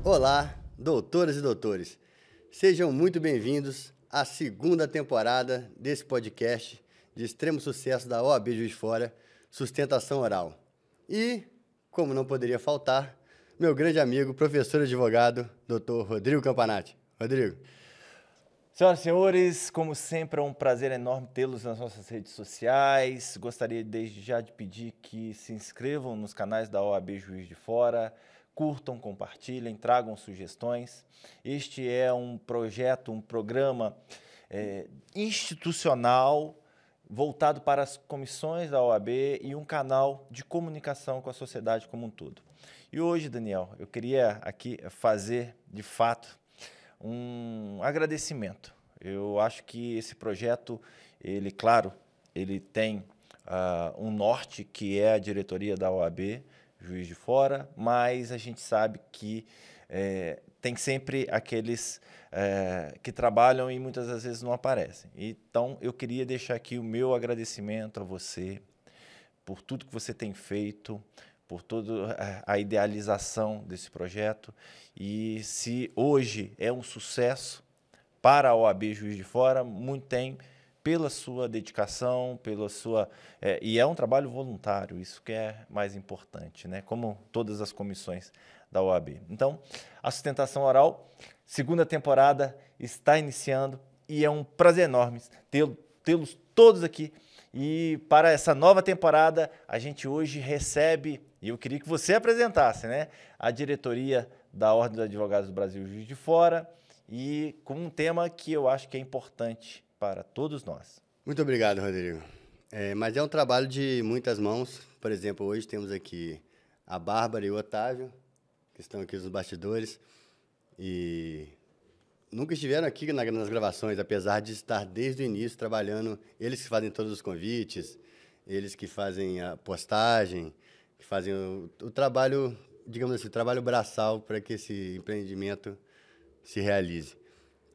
Olá, doutoras e doutores. Sejam muito bem-vindos à segunda temporada desse podcast de extremo sucesso da OAB Juiz de Fora, Sustentação Oral. E, como não poderia faltar, meu grande amigo, professor e advogado, doutor Rodrigo Campanati. Rodrigo. Senhoras e senhores, como sempre, é um prazer enorme tê-los nas nossas redes sociais. Gostaria desde já de pedir que se inscrevam nos canais da OAB Juiz de Fora, curtam, compartilhem, tragam sugestões. Este é um projeto, um programa institucional voltado para as comissões da OAB e um canal de comunicação com a sociedade como um todo. E hoje, Daniel, eu queria aqui fazer, de fato, um agradecimento. Eu acho que esse projeto, ele tem um norte, que é a diretoria da OAB, Juiz de Fora, mas a gente sabe que tem sempre aqueles que trabalham e muitas das vezes não aparecem. Então, eu queria deixar aqui o meu agradecimento a você por tudo que você tem feito, por toda a idealização desse projeto. E se hoje é um sucesso para a OAB Juiz de Fora, muito tem pela sua dedicação, pela sua... e é um trabalho voluntário, isso que é mais importante, né? Como todas as comissões da OAB. Então, a Sustentação Oral, segunda temporada, está iniciando e é um prazer enorme tê-los todos aqui. E para essa nova temporada, a gente hoje recebe, e eu queria que você apresentasse, né, a diretoria da Ordem dos Advogados do Brasil Juiz de Fora, e com um tema que eu acho que é importante para todos nós. Muito obrigado, Rodrigo. Mas é um trabalho de muitas mãos. Por exemplo, hoje temos aqui a Bárbara e o Otávio, que estão aqui nos bastidores, e nunca estiveram aqui nas gravações, apesar de estar desde o início trabalhando. Eles que fazem todos os convites, eles que fazem a postagem, que fazem o trabalho, digamos assim, o trabalho braçal para que esse empreendimento se realize.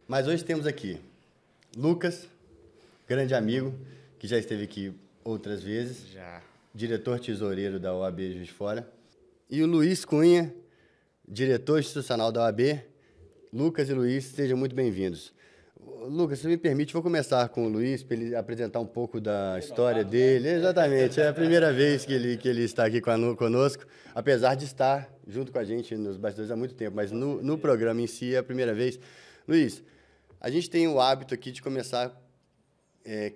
Mas hoje temos aqui Lucas, grande amigo, que já esteve aqui outras vezes, diretor tesoureiro da OAB Juiz de Fora, e o Luiz Cunha, diretor institucional da OAB. Lucas e Luiz, sejam muito bem-vindos. Lucas, se me permite, vou começar com o Luiz, para ele apresentar um pouco da história dele. Exatamente, é a primeira vez que ele está aqui conosco, apesar de estar junto com a gente nos bastidores há muito tempo, mas no programa em si é a primeira vez. Luiz, a gente tem o hábito aqui de começar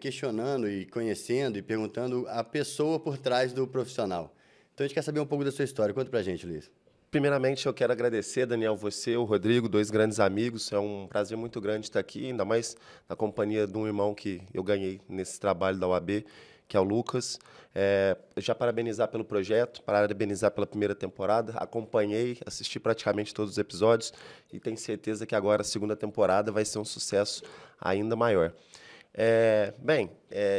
questionando e conhecendo e perguntando a pessoa por trás do profissional. Então, a gente quer saber um pouco da sua história. Conta pra gente, Luiz. Primeiramente, eu quero agradecer, Daniel, você, o Rodrigo, dois grandes amigos. É um prazer muito grande estar aqui, ainda mais na companhia de um irmão que eu ganhei nesse trabalho da OAB, que é o Lucas. Já parabenizar pelo projeto, parabenizar pela primeira temporada. Acompanhei, assisti praticamente todos os episódios e tenho certeza que agora a segunda temporada vai ser um sucesso ainda maior.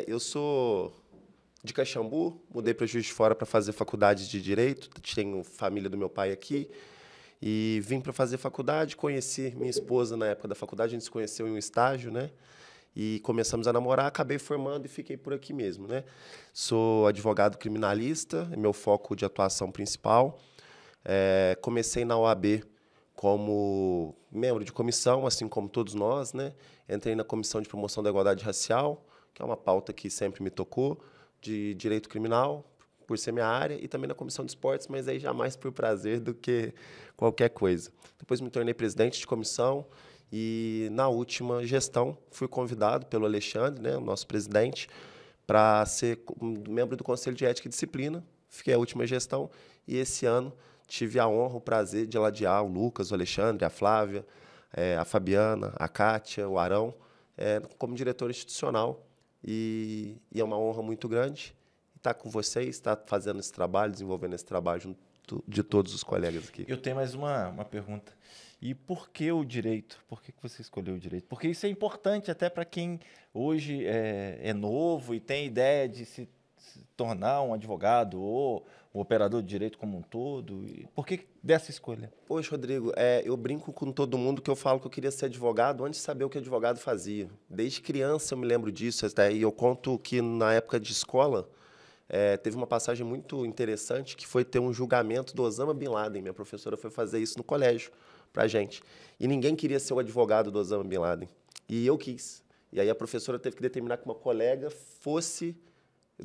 Eu sou de Caxambu, mudei para Juiz de Fora para fazer faculdade de Direito, tenho família do meu pai aqui, e vim para fazer faculdade, conheci minha esposa na época da faculdade, a gente se conheceu em um estágio, né? E começamos a namorar, acabei formando e fiquei por aqui mesmo, né? Sou advogado criminalista, é meu foco de atuação principal. Comecei na OAB como membro de comissão, assim como todos nós, né? Entrei na Comissão de Promoção da Igualdade Racial, que é uma pauta que sempre me tocou, de direito criminal, por ser minha área, e também na comissão de esportes, mas aí jamais por prazer do que qualquer coisa. Depois me tornei presidente de comissão e na última gestão fui convidado pelo Alexandre, né, o nosso presidente, para ser membro do Conselho de Ética e Disciplina. Fiquei a última gestão e esse ano tive a honra, o prazer de ladear o Lucas, o Alexandre, a Flávia, a Fabiana, a Kátia, o Arão, como diretor institucional. E é uma honra muito grande estar com vocês, estar fazendo esse trabalho, desenvolvendo esse trabalho junto de todos os colegas aqui. Eu tenho mais uma pergunta. E por que o direito? Por que você escolheu o direito? Porque isso é importante até para quem hoje é novo e tem ideia de se tornar um advogado ou um operador de direito como um todo. Por que dessa escolha? Poxa, Rodrigo, eu brinco com todo mundo que eu falo que eu queria ser advogado antes de saber o que advogado fazia. Desde criança eu me lembro disso, e eu conto que na época de escola, teve uma passagem muito interessante que foi ter um julgamento do Osama Bin Laden. Minha professora foi fazer isso no colégio pra gente. E ninguém queria ser o advogado do Osama Bin Laden. E eu quis. E aí a professora teve que determinar que uma colega fosse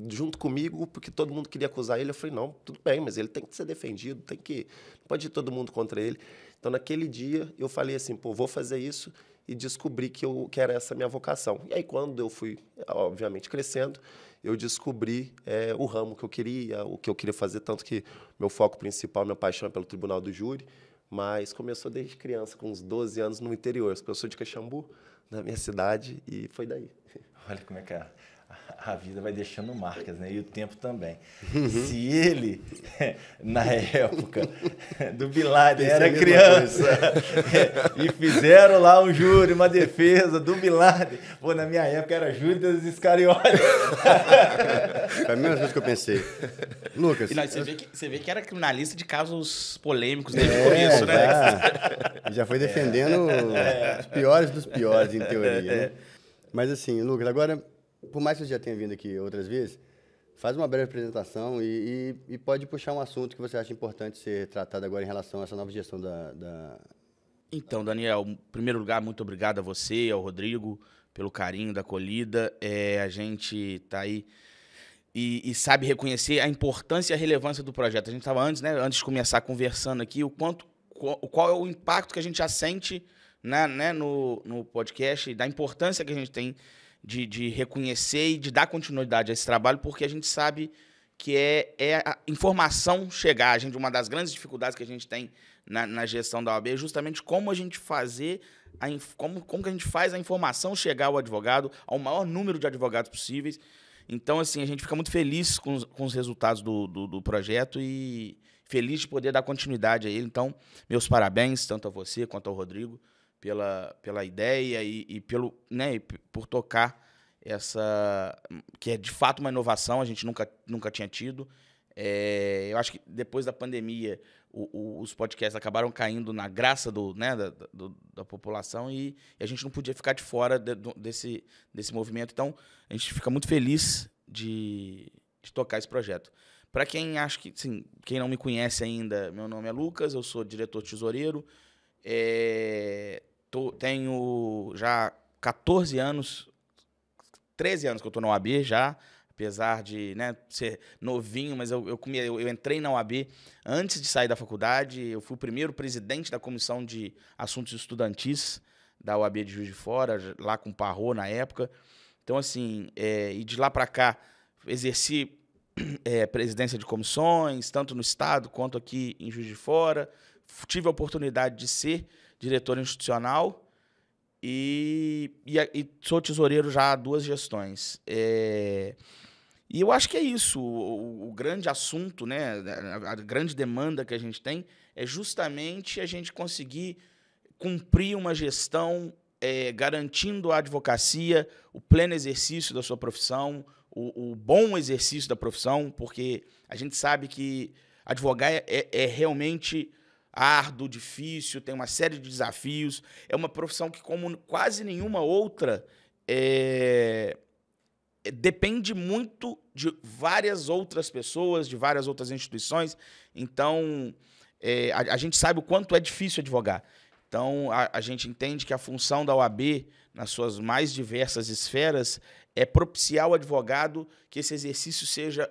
junto comigo, porque todo mundo queria acusar ele. Eu falei, não, tudo bem, mas ele tem que ser defendido, não pode ir todo mundo contra ele. Então, naquele dia, eu falei assim, pô, vou fazer isso, e descobri que era essa minha vocação. E aí, quando eu fui, obviamente, crescendo, eu descobri o ramo que eu queria, o que eu queria fazer, tanto que meu foco principal, minha paixão é pelo Tribunal do Júri, mas começou desde criança, com uns 12 anos, no interior. Eu sou de Caxambu, na minha cidade, e foi daí. Olha como é que a vida vai deixando marcas, né? E o tempo também. Se ele, na época do Bin Laden, era criança e fizeram lá um júri, uma defesa do Bin Laden, pô, na minha época era Judas Iscariotes. Foi a mesma coisa que eu pensei. Lucas... E você vê que era criminalista de casos polêmicos desde o começo, né? Já foi defendendo os piores dos piores, em teoria, né? Mas assim, Lucas, agora... Por mais que você já tenha vindo aqui outras vezes, faz uma breve apresentação e pode puxar um assunto que você acha importante ser tratado agora em relação a essa nova gestão da... Então, Daniel, em primeiro lugar, muito obrigado a você, ao Rodrigo, pelo carinho da acolhida. A gente está aí e sabe reconhecer a importância e a relevância do projeto. A gente estava antes de começar conversando aqui, qual é o impacto que a gente já sente no podcast, da importância que a gente tem de reconhecer e de dar continuidade a esse trabalho, porque a gente sabe que é a informação chegar. Uma das grandes dificuldades que a gente tem na gestão da OAB é justamente como a gente fazer, como que a gente faz a informação chegar ao advogado, ao maior número de advogados possíveis. Então, assim, a gente fica muito feliz com os resultados do projeto e feliz de poder dar continuidade a ele. Então, meus parabéns, tanto a você quanto ao Rodrigo, pela ideia e por tocar essa... que é, de fato, uma inovação, a gente nunca tinha tido. Eu acho que, depois da pandemia, os podcasts acabaram caindo na graça da população e a gente não podia ficar de fora desse movimento. Então, a gente fica muito feliz de tocar esse projeto. Para quem acha que... Sim, quem não me conhece ainda, meu nome é Lucas, eu sou diretor tesoureiro. Tenho já 14 anos, 13 anos que eu estou na OAB já, apesar de ser novinho, mas eu entrei na OAB antes de sair da faculdade. Eu fui o primeiro presidente da Comissão de Assuntos Estudantis da OAB de Juiz de Fora, lá com o Parrô na época. Então, assim, e de lá para cá, exerci presidência de comissões, tanto no Estado quanto aqui em Juiz de Fora. Tive a oportunidade de ser diretor institucional e sou tesoureiro já há 2 gestões. E eu acho que é isso. O grande assunto, a grande demanda que a gente tem é justamente a gente conseguir cumprir uma gestão garantindo à advocacia o pleno exercício da sua profissão, o bom exercício da profissão, porque a gente sabe que advogar é realmente árduo, difícil, tem uma série de desafios. É uma profissão que, como quase nenhuma outra, depende muito de várias outras pessoas, de várias outras instituições. Então, a gente sabe o quanto é difícil advogar. Então, a gente entende que a função da OAB, nas suas mais diversas esferas, é propiciar ao advogado que esse exercício seja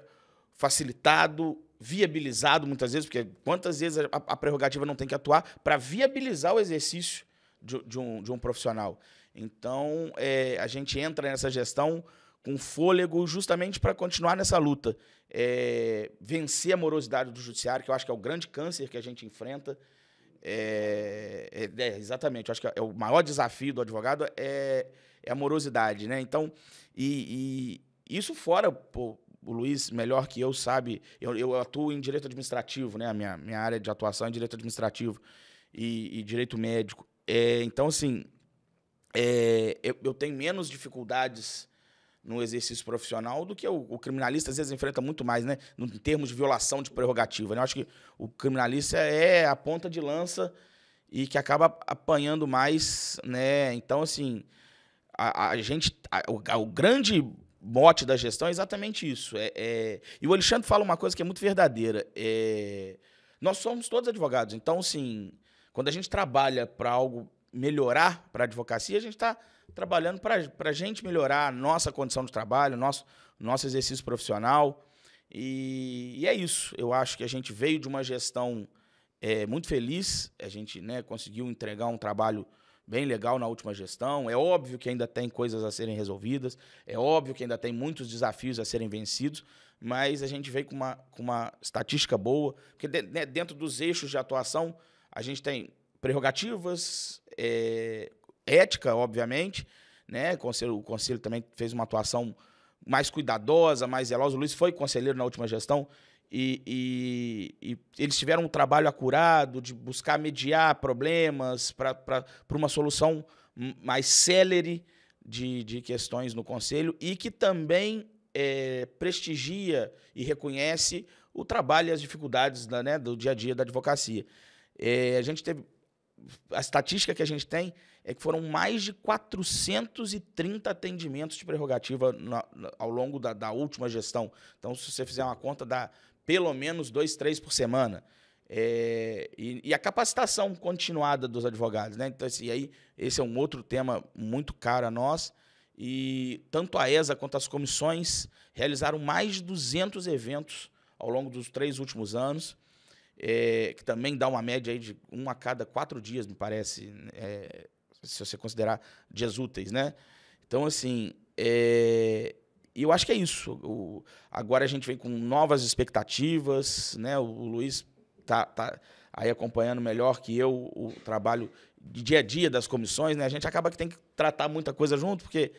facilitado, viabilizado muitas vezes, porque quantas vezes a prerrogativa não tem que atuar para viabilizar o exercício de um profissional. Então, a gente entra nessa gestão com fôlego justamente para continuar nessa luta. Vencer a morosidade do judiciário, que eu acho que é o grande câncer que a gente enfrenta. Exatamente, eu acho que é o maior desafio do advogado é a morosidade, né? Então, e isso fora... O Luiz, melhor que eu, sabe, eu atuo em direito administrativo, né? A minha área de atuação é direito administrativo e direito médico. Então, assim, eu tenho menos dificuldades no exercício profissional do que o criminalista, às vezes, enfrenta muito mais, né? Em termos de violação de prerrogativa, né? Eu acho que o criminalista é a ponta de lança e que acaba apanhando mais, né? Então, assim, o grande mote da gestão é exatamente isso. E o Alexandre fala uma coisa que é muito verdadeira. Nós somos todos advogados. Então, assim, quando a gente trabalha para algo melhorar para a advocacia, a gente está trabalhando para a gente melhorar a nossa condição de trabalho, nosso exercício profissional. E é isso. Eu acho que a gente veio de uma gestão muito feliz. A gente, né, conseguiu entregar um trabalho bem legal na última gestão. É óbvio que ainda tem coisas a serem resolvidas, é óbvio que ainda tem muitos desafios a serem vencidos, mas a gente veio com uma estatística boa, porque dentro dos eixos de atuação a gente tem prerrogativas, ética, obviamente, né? O conselho também fez uma atuação mais cuidadosa, mais zelosa. O Luiz foi conselheiro na última gestão, e eles tiveram um trabalho acurado de buscar mediar problemas para uma solução mais célere de questões no Conselho, e que também prestigia e reconhece o trabalho e as dificuldades do dia a dia da advocacia. A gente teve... A estatística que a gente tem é que foram mais de 430 atendimentos de prerrogativa ao longo da última gestão. Então, se você fizer uma conta, dá pelo menos 2, 3 por semana. E a capacitação continuada dos advogados, né? Então, assim, aí, esse é um outro tema muito caro a nós. E tanto a ESA quanto as comissões realizaram mais de 200 eventos ao longo dos 3 últimos anos, que também dá uma média aí de 1 a cada 4 dias, me parece, se você considerar dias úteis, né? Então, assim... E eu acho que é isso. Agora a gente vem com novas expectativas, né? O Luiz tá aí acompanhando melhor que eu o trabalho de dia a dia das comissões, né? A gente acaba que tem que tratar muita coisa junto, porque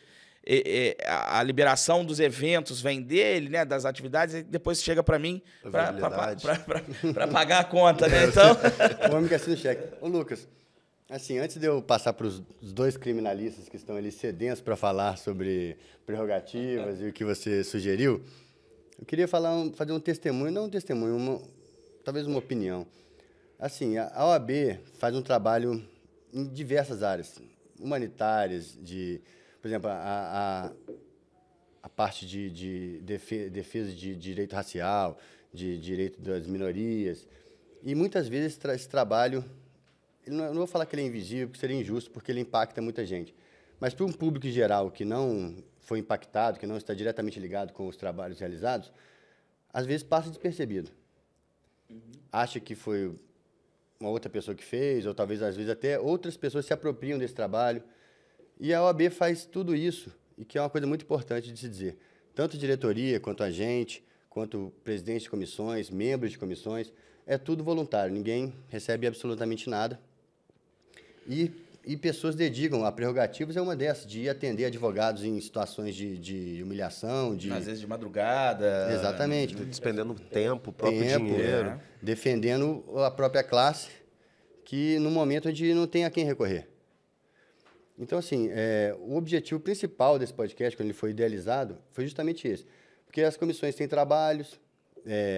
a liberação dos eventos vem dele, né? Das atividades, e depois chega para mim para pagar a conta, né? Então... O homem que assina o cheque. Ô, Lucas, assim, antes de eu passar para os 2 criminalistas que estão ali sedentos para falar sobre prerrogativas e o que você sugeriu, eu queria fazer um testemunho, não um testemunho, talvez uma opinião. Assim, a OAB faz um trabalho em diversas áreas, humanitárias, por exemplo, a parte de defesa de direito racial, de direito das minorias, e muitas vezes esse trabalho... Eu não vou falar que ele é invisível, porque seria injusto, porque ele impacta muita gente. Mas para um público em geral que não foi impactado, que não está diretamente ligado com os trabalhos realizados, às vezes passa despercebido. Acha que foi uma outra pessoa que fez, ou talvez, às vezes, até outras pessoas se apropriam desse trabalho. E a OAB faz tudo isso, e que é uma coisa muito importante de se dizer. Tanto diretoria, quanto a gente, quanto presidentes de comissões, membros de comissões, é tudo voluntário, ninguém recebe absolutamente nada. E pessoas dedicam a prerrogativas, é uma dessas, de ir atender advogados em situações de humilhação. Às vezes de madrugada. Exatamente. Despendendo tempo, próprio dinheiro. Defendendo a própria classe, que no momento onde não tem a quem recorrer. Então, assim, o objetivo principal desse podcast, quando ele foi idealizado, foi justamente esse. Porque as comissões têm trabalhos,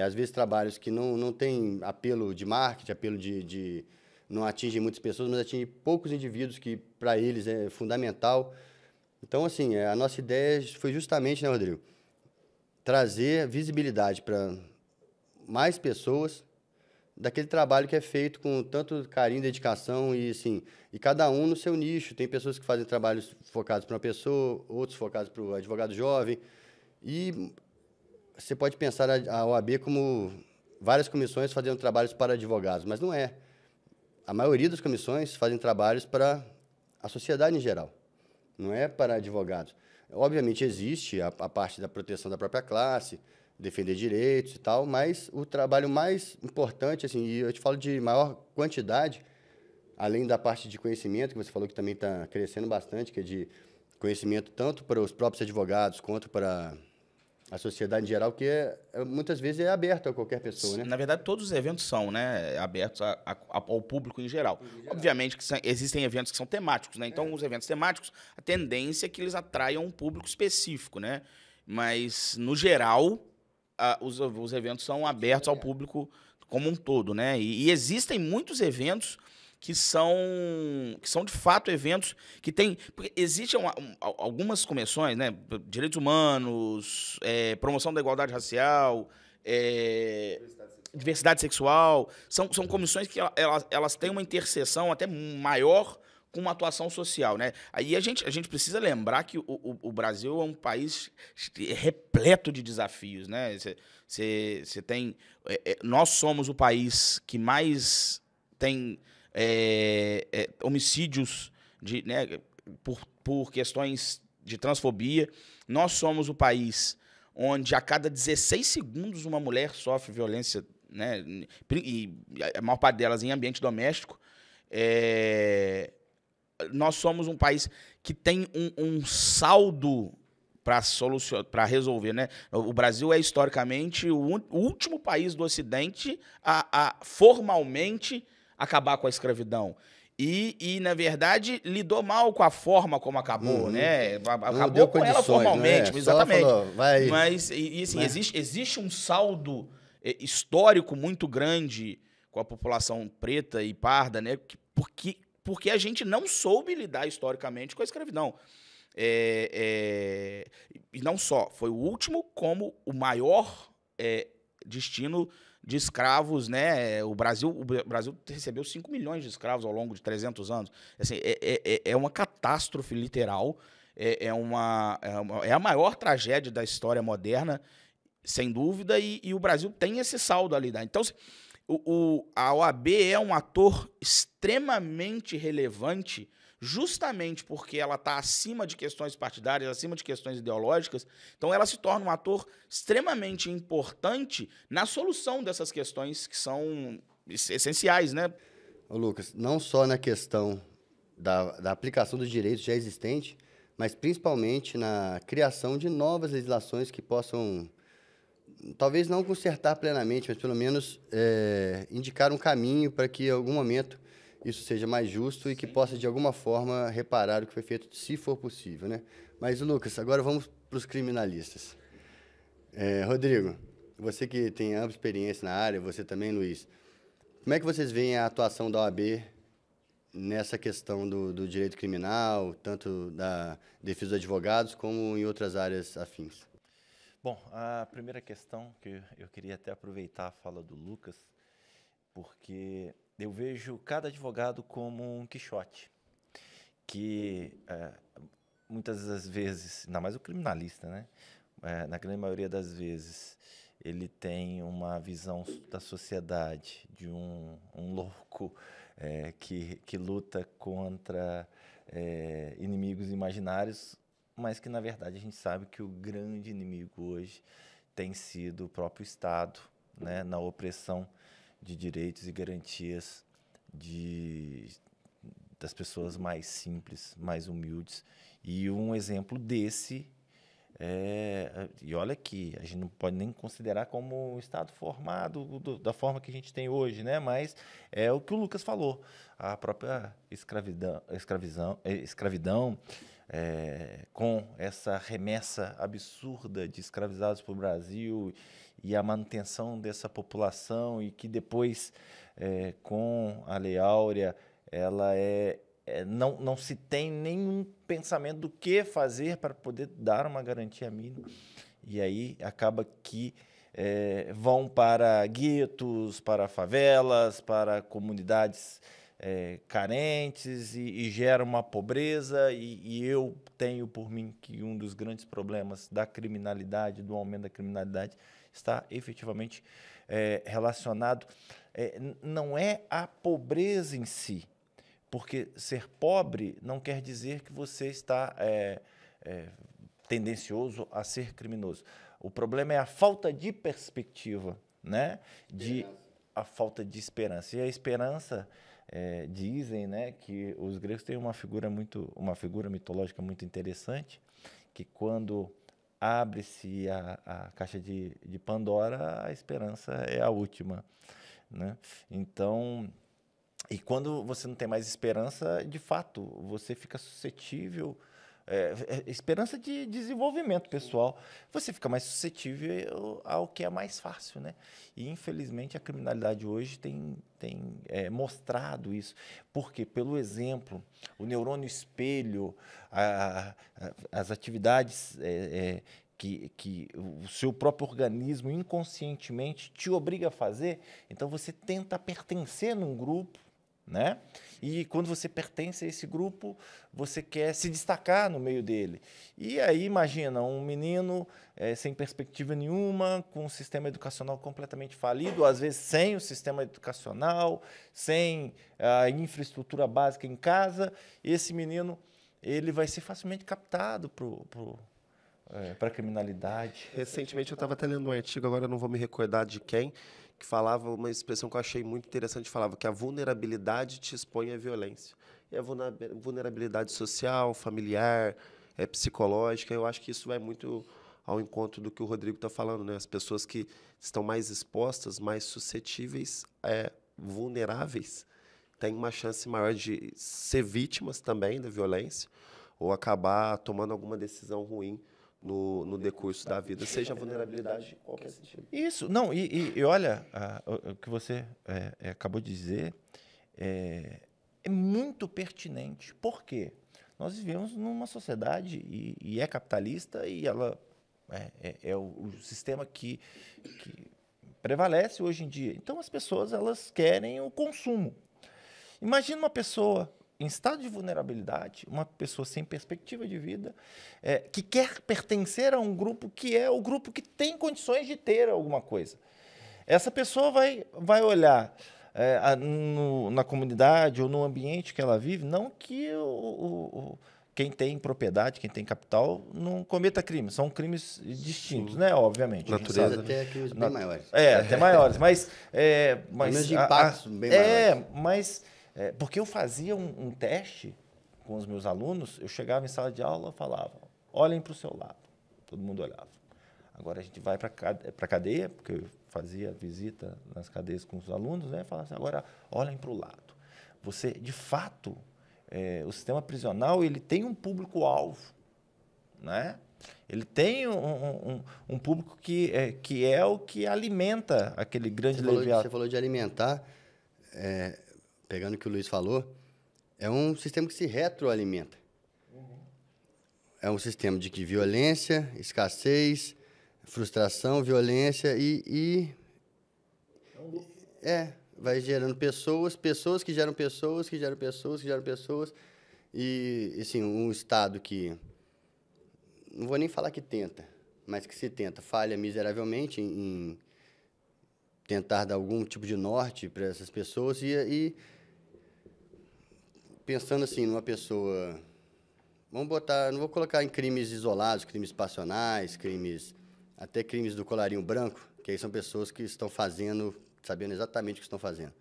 às vezes trabalhos que não têm apelo de marketing, apelo não atingem muitas pessoas, mas atingem poucos indivíduos, que para eles é fundamental. Então, assim, a nossa ideia foi justamente, né, Rodrigo, trazer visibilidade para mais pessoas daquele trabalho que é feito com tanto carinho e dedicação, e, assim, e cada um no seu nicho. Tem pessoas que fazem trabalhos focados para uma pessoa, outros focados para o advogado jovem, e você pode pensar a OAB como várias comissões fazendo trabalhos para advogados, mas não é. A maioria das comissões fazem trabalhos para a sociedade em geral, não é para advogados. Obviamente existe a parte da proteção da própria classe, defender direitos e tal, mas o trabalho mais importante, assim, e eu te falo de maior quantidade, além da parte de conhecimento, que você falou que também está crescendo bastante, que é de conhecimento tanto para os próprios advogados quanto para a sociedade em geral, que muitas vezes é aberto a qualquer pessoa, né? Na verdade, todos os eventos são, né, abertos ao público em geral. Obviamente que existem eventos que são temáticos, né? Então, os eventos temáticos, a tendência é que eles atraiam um público específico, né? Mas, no geral, os eventos são abertos ao público como um todo, né? E existem muitos eventos que são de fato eventos que tem... Porque existem algumas convenções, né? Direitos humanos, promoção da igualdade racial, diversidade sexual, são comissões que elas têm uma interseção até maior com uma atuação social, né? Aí a gente precisa lembrar que o Brasil é um país repleto de desafios, né? Você tem... nós somos o país que mais tem homicídios né, por questões de transfobia. Nós somos o país onde a cada 16 segundos uma mulher sofre violência, né? E a maior parte delas em ambiente doméstico. Nós somos um país que tem um saldo para resolver, né? O Brasil é historicamente o último país do Ocidente a formalmente acabar com a escravidão. E, na verdade, lidou mal com a forma como acabou, né? Acabou com ela formalmente, né? Exatamente. Falou, mas assim, existe um saldo histórico muito grande com a população preta e parda, né? Porque a gente não soube lidar historicamente com a escravidão. E não só, foi o último, como o maior destino de escravos, né? O Brasil recebeu 5 milhões de escravos ao longo de 300 anos. Assim, é uma catástrofe literal, é a maior tragédia da história moderna, sem dúvida, e o Brasil tem esse saldo ali. Né? Então, a OAB é um ator extremamente relevante, justamente porque ela está acima de questões partidárias, acima de questões ideológicas. Então, ela se torna um ator extremamente importante na solução dessas questões que são essenciais, né? Ô Lucas, não só na questão da aplicação dos direitos já existentes, mas principalmente na criação de novas legislações que possam, talvez não consertar plenamente, mas pelo menos indicar um caminho para que, em algum momento, isso seja mais justo e que possa, de alguma forma, reparar o que foi feito, se for possível, né? Mas, Lucas, agora vamos para os criminalistas. Rodrigo, você que tem ampla experiência na área, você também, Luiz, como é que vocês veem a atuação da OAB nessa questão do direito criminal, tanto da defesa dos advogados como em outras áreas afins? Bom, a primeira questão que eu queria até aproveitar a fala do Lucas, porque eu vejo cada advogado como um Quixote, que muitas das vezes, ainda mais o criminalista, né? Na grande maioria das vezes, ele tem uma visão da sociedade de um louco que luta contra inimigos imaginários, mas que, na verdade, a gente sabe que o grande inimigo hoje tem sido o próprio Estado, né, na opressão de direitos e garantias das pessoas mais simples, mais humildes. E um exemplo desse e olha que a gente não pode nem considerar como um Estado formado da forma que a gente tem hoje, né? Mas é o que o Lucas falou, a própria escravidão com essa remessa absurda de escravizados para o Brasil e a manutenção dessa população, e que depois, com a Lei Áurea, ela não se tem nenhum pensamento do que fazer para poder dar uma garantia mínima. E aí acaba que vão para guetos, para favelas, para comunidades carentes e gera uma pobreza. E eu tenho por mim que um dos grandes problemas da criminalidade, do aumento da criminalidade, está efetivamente relacionado, não é a pobreza em si, porque ser pobre não quer dizer que você está tendencioso a ser criminoso. O problema é a falta de perspectiva, né? A falta de esperança. E a esperança, dizem, né, que os gregos têm uma figura mitológica muito interessante, que quando abre-se a caixa de Pandora, a esperança é a última, né? Então, e quando você não tem mais esperança, de fato, você fica suscetível esperança de desenvolvimento pessoal, você fica mais suscetível ao que é mais fácil, né? E, infelizmente, a criminalidade hoje tem mostrado isso. Porque, pelo exemplo, o neurônio espelho, as atividades que o seu próprio organismo inconscientemente te obriga a fazer, então você tenta pertencer num grupo, né? E quando você pertence a esse grupo, você quer se destacar no meio dele. E aí, imagina, um menino sem perspectiva nenhuma, com um sistema educacional completamente falido, às vezes sem o sistema educacional, sem a infraestrutura básica em casa, esse menino ele vai ser facilmente captado para a criminalidade. Recentemente eu estava até lendo um artigo, agora eu não vou me recordar de quem, que falava uma expressão que eu achei muito interessante, falava que a vulnerabilidade te expõe à violência. E a vulnerabilidade social, familiar, psicológica, eu acho que isso vai muito ao encontro do que o Rodrigo está falando, né? As pessoas que estão mais expostas, mais suscetíveis, vulneráveis, têm uma chance maior de ser vítimas também da violência ou acabar tomando alguma decisão ruim no decurso da vida, seja a vulnerabilidade em qualquer sentido. Isso, não, e olha, o que você acabou de dizer é muito pertinente. Por quê? Nós vivemos numa sociedade e é capitalista e ela é o sistema que prevalece hoje em dia. Então, as pessoas elas querem o consumo. Imagina uma pessoa em estado de vulnerabilidade, uma pessoa sem perspectiva de vida, que quer pertencer a um grupo que é o grupo que tem condições de ter alguma coisa. Essa pessoa vai olhar na comunidade ou no ambiente que ela vive, não que quem tem propriedade, quem tem capital, não cometa crimes. São crimes distintos, né? Obviamente. Natureza, até crimes bem maiores. Até maiores. Mas de impactos bem maiores. Mas porque eu fazia um teste com os meus alunos, eu chegava em sala de aula e falava, olhem para o seu lado. Todo mundo olhava. Agora a gente vai para a cadeia, porque eu fazia visita nas cadeias com os alunos, né? Falava assim, agora olhem para o lado. Você, de fato, o sistema prisional ele tem um público-alvo, né? Ele tem um público que é o que alimenta aquele grande leviatã. Você falou de alimentar, pegando o que o Luiz falou, é um sistema que se retroalimenta. É um sistema de violência, escassez, frustração, violência vai gerando pessoas que geram pessoas, que geram pessoas, que geram pessoas. E, assim, um Estado que, não vou nem falar que tenta, mas que se tenta, falha miseravelmente em tentar dar algum tipo de norte para essas pessoas e pensando assim, numa pessoa, não vou colocar em crimes isolados, crimes passionais, até crimes do colarinho branco, que aí são pessoas que estão sabendo exatamente o que estão fazendo.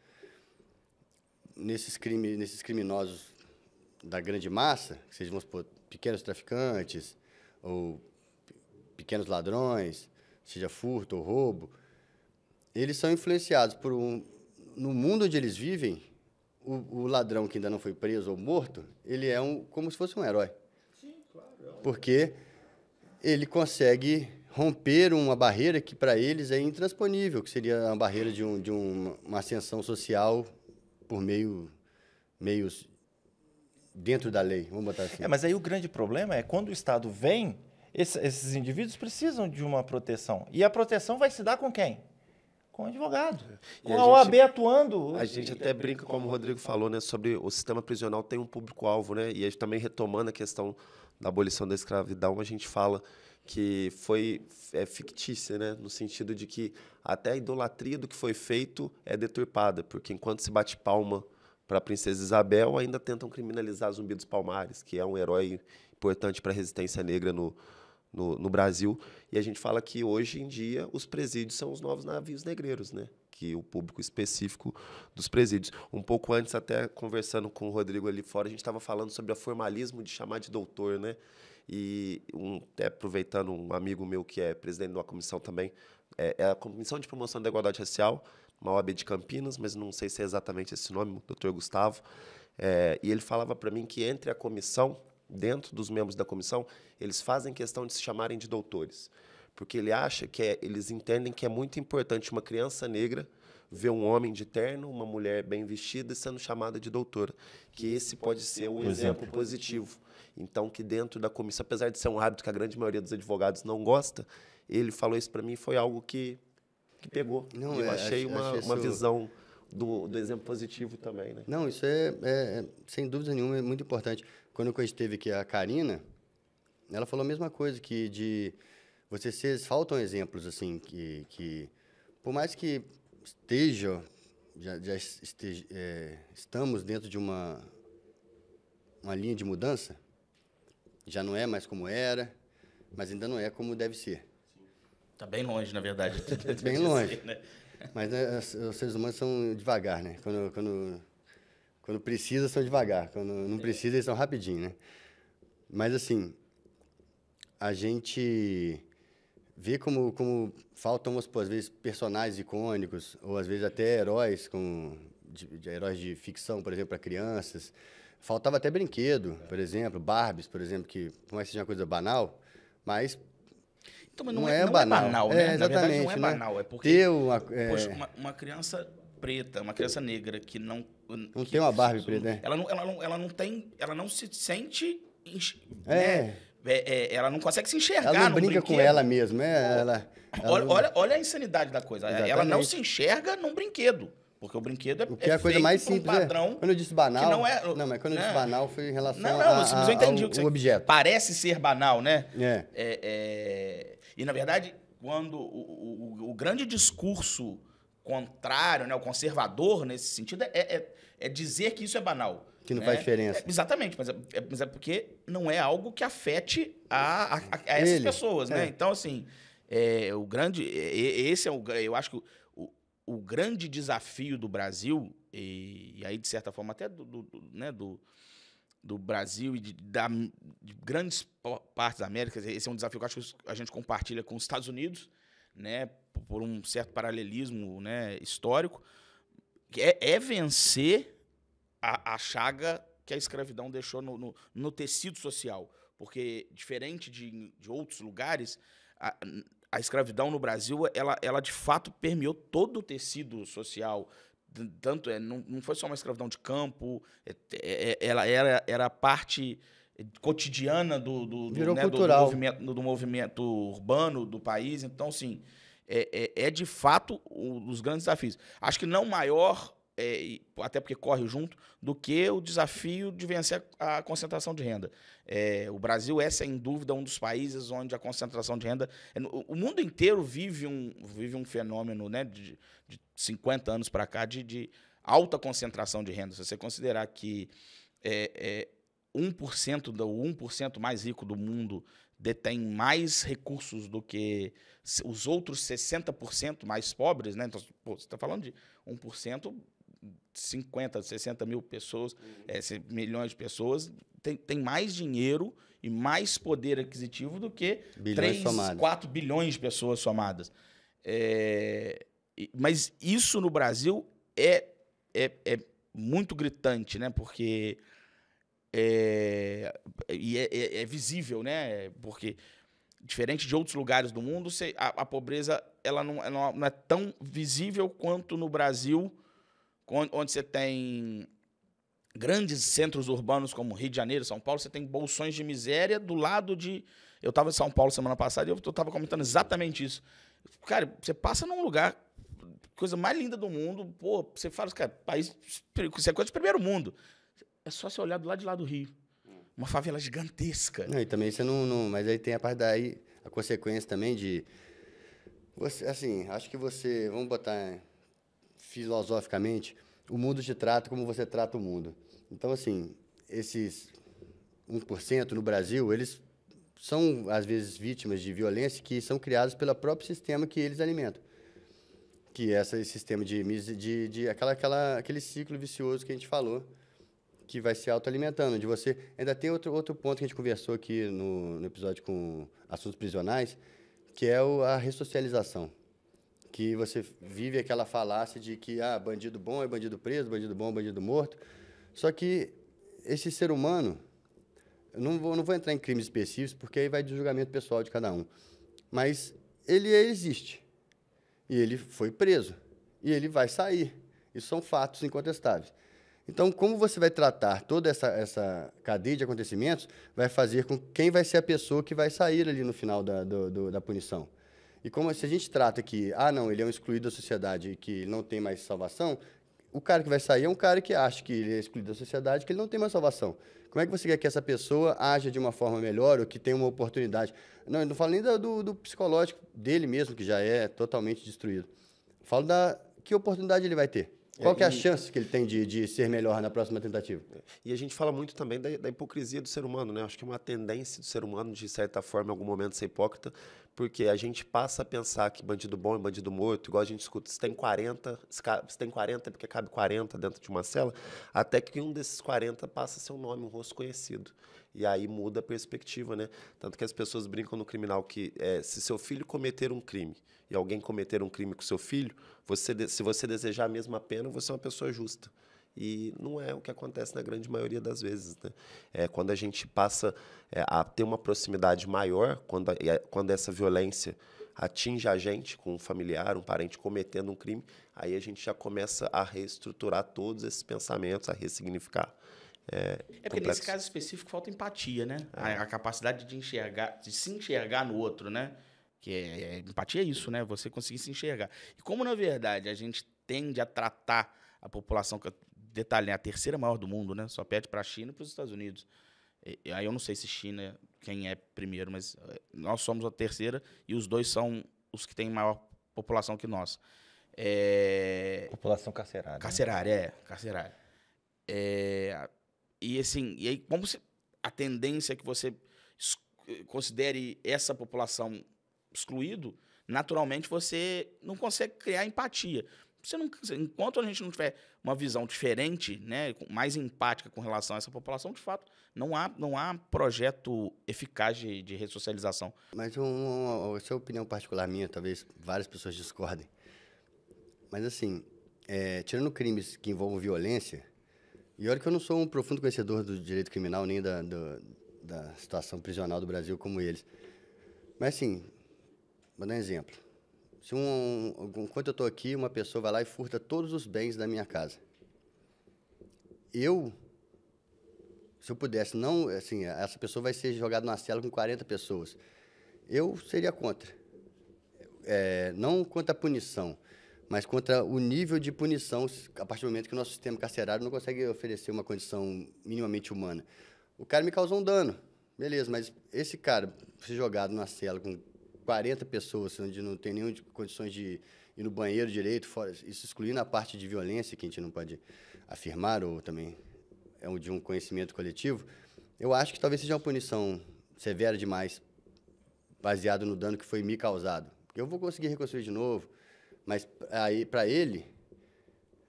Nesses criminosos da grande massa, que sejam, vamos supor, pequenos traficantes, ou pequenos ladrões, seja furto ou roubo, eles são influenciados no mundo onde eles vivem. O ladrão que ainda não foi preso ou morto, ele é como se fosse um herói. Sim, claro. Porque ele consegue romper uma barreira que para eles é intransponível, que seria a barreira de uma ascensão social por meios dentro da lei, vamos botar assim. Mas aí o grande problema é quando o Estado vem, esses indivíduos precisam de uma proteção. E a proteção vai se dar com quem? Com o advogado. Com a OAB atuando. A gente até brinca, como o Rodrigo falou, né, sobre o sistema prisional tem um público-alvo, né? E a gente também retomando a questão da abolição da escravidão, a gente fala que é fictícia, né? No sentido de que até a idolatria do que foi feito é deturpada, porque enquanto se bate palma para a princesa Isabel, ainda tentam criminalizar Zumbi dos Palmares, que é um herói importante para a resistência negra no Brasil. E a gente fala que, hoje em dia, os presídios são os novos navios negreiros, né? Que o público específico dos presídios. Um pouco antes, até conversando com o Rodrigo ali fora, a gente estava falando sobre o formalismo de chamar de doutor, né? E até aproveitando, um amigo meu que é presidente de uma comissão também, é a Comissão de Promoção da Igualdade Racial, uma OAB de Campinas, mas não sei se é exatamente esse nome, o doutor Gustavo. E ele falava para mim que entre a comissão dentro dos membros da comissão, eles fazem questão de se chamarem de doutores. Porque ele acha que eles entendem que é muito importante uma criança negra ver um homem de terno, uma mulher bem vestida sendo chamada de doutora. Que esse pode ser um exemplo positivo. Então, que dentro da comissão, apesar de ser um hábito que a grande maioria dos advogados não gosta, ele falou isso para mim e foi algo que pegou. Não, eu achei uma isso... visão do exemplo positivo também, né? Não, isso sem dúvida nenhuma, é muito importante. Quando a gente teve aqui a Karina, ela falou a mesma coisa, que faltam exemplos, assim, que por mais que estamos dentro de uma linha de mudança, já não é mais como era, mas ainda não é como deve ser. Tá bem longe, na verdade. Bem longe. Né? Mas os seres humanos são devagar, né? Quando precisa, são devagar. Quando não precisa, eles são rapidinho, né? Mas, assim, a gente vê como faltam, às vezes, personagens icônicos, ou, às vezes, até heróis, heróis de ficção, por exemplo, para crianças. Faltava até brinquedo, por exemplo, Barbies, por exemplo, que, por mais que seja uma coisa banal, mas... Então, mas não é banal, né? Exatamente, na verdade, não é banal. É porque poxa, uma criança preta, uma criança negra que não tem uma Barbie preta, né? Ela não se sente... Né? Ela não consegue se enxergar. Ela não brinca brinquedo. com ela mesma. Olha a insanidade da coisa. Exatamente. Ela não se enxerga num brinquedo. Porque o brinquedo é a coisa mais simples. Padrão quando eu disse banal. Não, mas quando eu disse banal foi em relação eu entendi ao objeto. Parece ser banal, né? E, na verdade, quando o grande discurso contrário, né, o conservador nesse sentido, é dizer que isso é banal. Que não faz diferença. Exatamente, mas é porque não é algo que afete a essas pessoas, né? Então, assim, eu acho que o grande desafio do Brasil, e aí, de certa forma, até do Brasil e de grandes partes da América, esse é um desafio que eu acho que a gente compartilha com os Estados Unidos, né, por um certo paralelismo, né, histórico, que é vencer a chaga que a escravidão deixou no tecido social. Porque, diferente de outros lugares, a escravidão no Brasil, ela de fato permeou todo o tecido social. Tanto não foi só uma escravidão de campo, ela era parte cotidiana do movimento urbano do país. Então, assim, de fato os grandes desafios. Acho que não maior, até porque corre junto, do que o desafio de vencer a concentração de renda. O Brasil é, sem dúvida, um dos países onde a concentração de renda... O mundo inteiro vive um fenômeno, né, de 50 anos para cá de alta concentração de renda. Se você considerar que 1% do 1% mais rico do mundo detém mais recursos do que os outros 60% mais pobres, né? Então, você está falando de 1%, 50, 60 mil pessoas, milhões de pessoas, tem mais dinheiro e mais poder aquisitivo do que 4 bilhões de pessoas somadas. Mas isso no Brasil é muito gritante, né? Porque é visível, né? Porque, diferente de outros lugares do mundo, a pobreza ela não é tão visível quanto no Brasil, onde você tem grandes centros urbanos como Rio de Janeiro, São Paulo, você tem bolsões de miséria do lado de... Eu estava em São Paulo semana passada e eu estava comentando exatamente isso. Cara, você passa num lugar, coisa mais linda do mundo, pô, você fala, cara, país, isso é coisa de primeiro mundo. É só você olhar do lado de lá do Rio. Uma favela gigantesca. Não, e também você não... Mas aí tem a parte daí, a consequência também de... Você, assim, acho que você... Vamos botar filosoficamente, o mundo te trata como você trata o mundo. Então, assim, esses 1% no Brasil, eles são, às vezes, vítimas de violência que são criadas pelo próprio sistema que eles alimentam. Que é esse sistema aquele ciclo vicioso que a gente falou, que vai se autoalimentando. De você... Ainda tem outro ponto que a gente conversou aqui no episódio com assuntos prisionais, que é a ressocialização. Que você vive aquela falácia de que bandido bom é bandido preso, bandido bom é bandido morto. Só que esse ser humano, eu não vou entrar em crimes específicos, porque aí vai do julgamento pessoal de cada um. Mas ele existe. E ele foi preso. E ele vai sair. Isso são fatos incontestáveis. Então, como você vai tratar toda essa cadeia de acontecimentos, vai fazer com quem vai ser a pessoa que vai sair ali no final da punição. E como se a gente trata que, não, ele é um excluído da sociedade e que não tem mais salvação, o cara que vai sair é um cara que acha que ele é excluído da sociedade, que ele não tem mais salvação. Como é que você quer que essa pessoa haja de uma forma melhor ou que tenha uma oportunidade? Não, eu não falo nem do psicológico dele mesmo, que já é totalmente destruído. Eu falo que oportunidade ele vai ter. Qual que é a chance que ele tem de ser melhor na próxima tentativa? E a gente fala muito também da hipocrisia do ser humano, né? Acho que é uma tendência do ser humano, de certa forma, em algum momento, ser hipócrita, porque a gente passa a pensar que bandido bom é bandido morto, igual a gente escuta, se tem 40 é porque cabe 40 dentro de uma cela, até que um desses 40 passa a ser um nome, um rosto conhecido. E aí muda a perspectiva, né? Tanto que as pessoas brincam no criminal que se seu filho cometer um crime e alguém cometer um crime com seu filho, se você desejar a mesma pena, você é uma pessoa justa. E não é o que acontece na grande maioria das vezes, né? Quando a gente passa a ter uma proximidade maior, quando essa violência atinge a gente, com um familiar, um parente cometendo um crime, aí a gente já começa a reestruturar todos esses pensamentos, a ressignificar. Porque nesse caso específico falta empatia, né? A capacidade de se enxergar no outro, né? Que empatia é isso, né? Você conseguir se enxergar. E como, na verdade, a gente tende a tratar a população, detalhe, é a terceira maior do mundo, né? Só perde para a China e para os Estados Unidos. Aí eu não sei se China quem é primeiro, mas nós somos a terceira e os dois são os que têm maior população que nós. População carcerária. Carcerária. E assim, e aí, a tendência é que você considere essa população excluído, naturalmente você não consegue criar empatia. Enquanto a gente não tiver uma visão diferente, né, mais empática com relação a essa população, de fato, não há projeto eficaz de ressocialização. Mas essa é a opinião particular minha, talvez várias pessoas discordem. Mas assim, tirando crimes que envolvam violência, e olha que eu não sou um profundo conhecedor do direito criminal, nem da situação prisional do Brasil como eles. Mas assim, vou dar um exemplo. Se enquanto eu estou aqui, uma pessoa vai lá e furta todos os bens da minha casa. Se eu pudesse, não, assim, essa pessoa vai ser jogada numa cela com 40 pessoas. Eu seria contra. Não contra a punição, mas contra o nível de punição, a partir do momento que o nosso sistema carcerário não consegue oferecer uma condição minimamente humana. O cara me causou um dano, beleza, mas esse cara ser jogado numa cela com 40 pessoas, onde não tem nenhuma condições de ir no banheiro direito, fora, isso excluindo a parte de violência, que a gente não pode afirmar, ou também de um conhecimento coletivo, eu acho que talvez seja uma punição severa demais, baseado no dano que foi me causado. Eu vou conseguir reconstruir de novo, mas aí, para ele,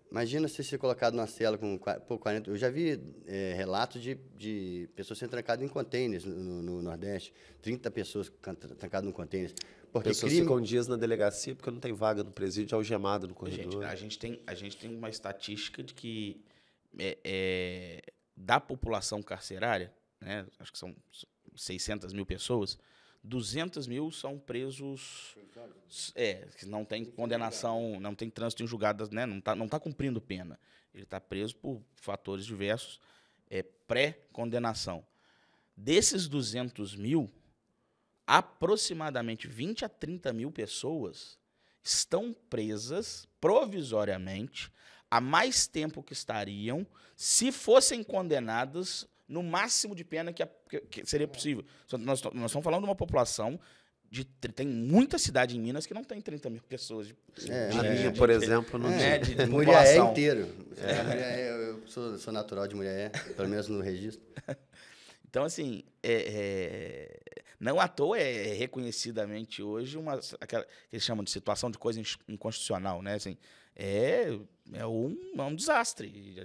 imagina você ser colocado numa cela com 40... Eu já vi relatos de pessoas sendo trancadas em containers no Nordeste, 30 pessoas trancadas em containers. Porque pessoas ficam dias na delegacia porque não tem vaga no presídio, algemado no corredor. Gente, a gente tem uma estatística de que da população carcerária, né, acho que são 600 mil pessoas, 200 mil são presos que não tem condenação, não tem trânsito em julgadas, né, não tá cumprindo pena. Ele está preso por fatores diversos, pré-condenação. Desses 200 mil, aproximadamente 20 a 30 mil pessoas estão presas provisoriamente há mais tempo que estariam se fossem condenadas no máximo de pena que seria possível. Nós estamos falando de uma população tem muita cidade em Minas que não tem 30 mil pessoas. A minha, por exemplo, não é. tem. Muriaé inteiro. Eu sou natural de Muriaé, pelo menos no registro. Então, assim, não à toa é reconhecidamente hoje aquela que eles chamam de situação de coisa inconstitucional, né? Assim, é um desastre,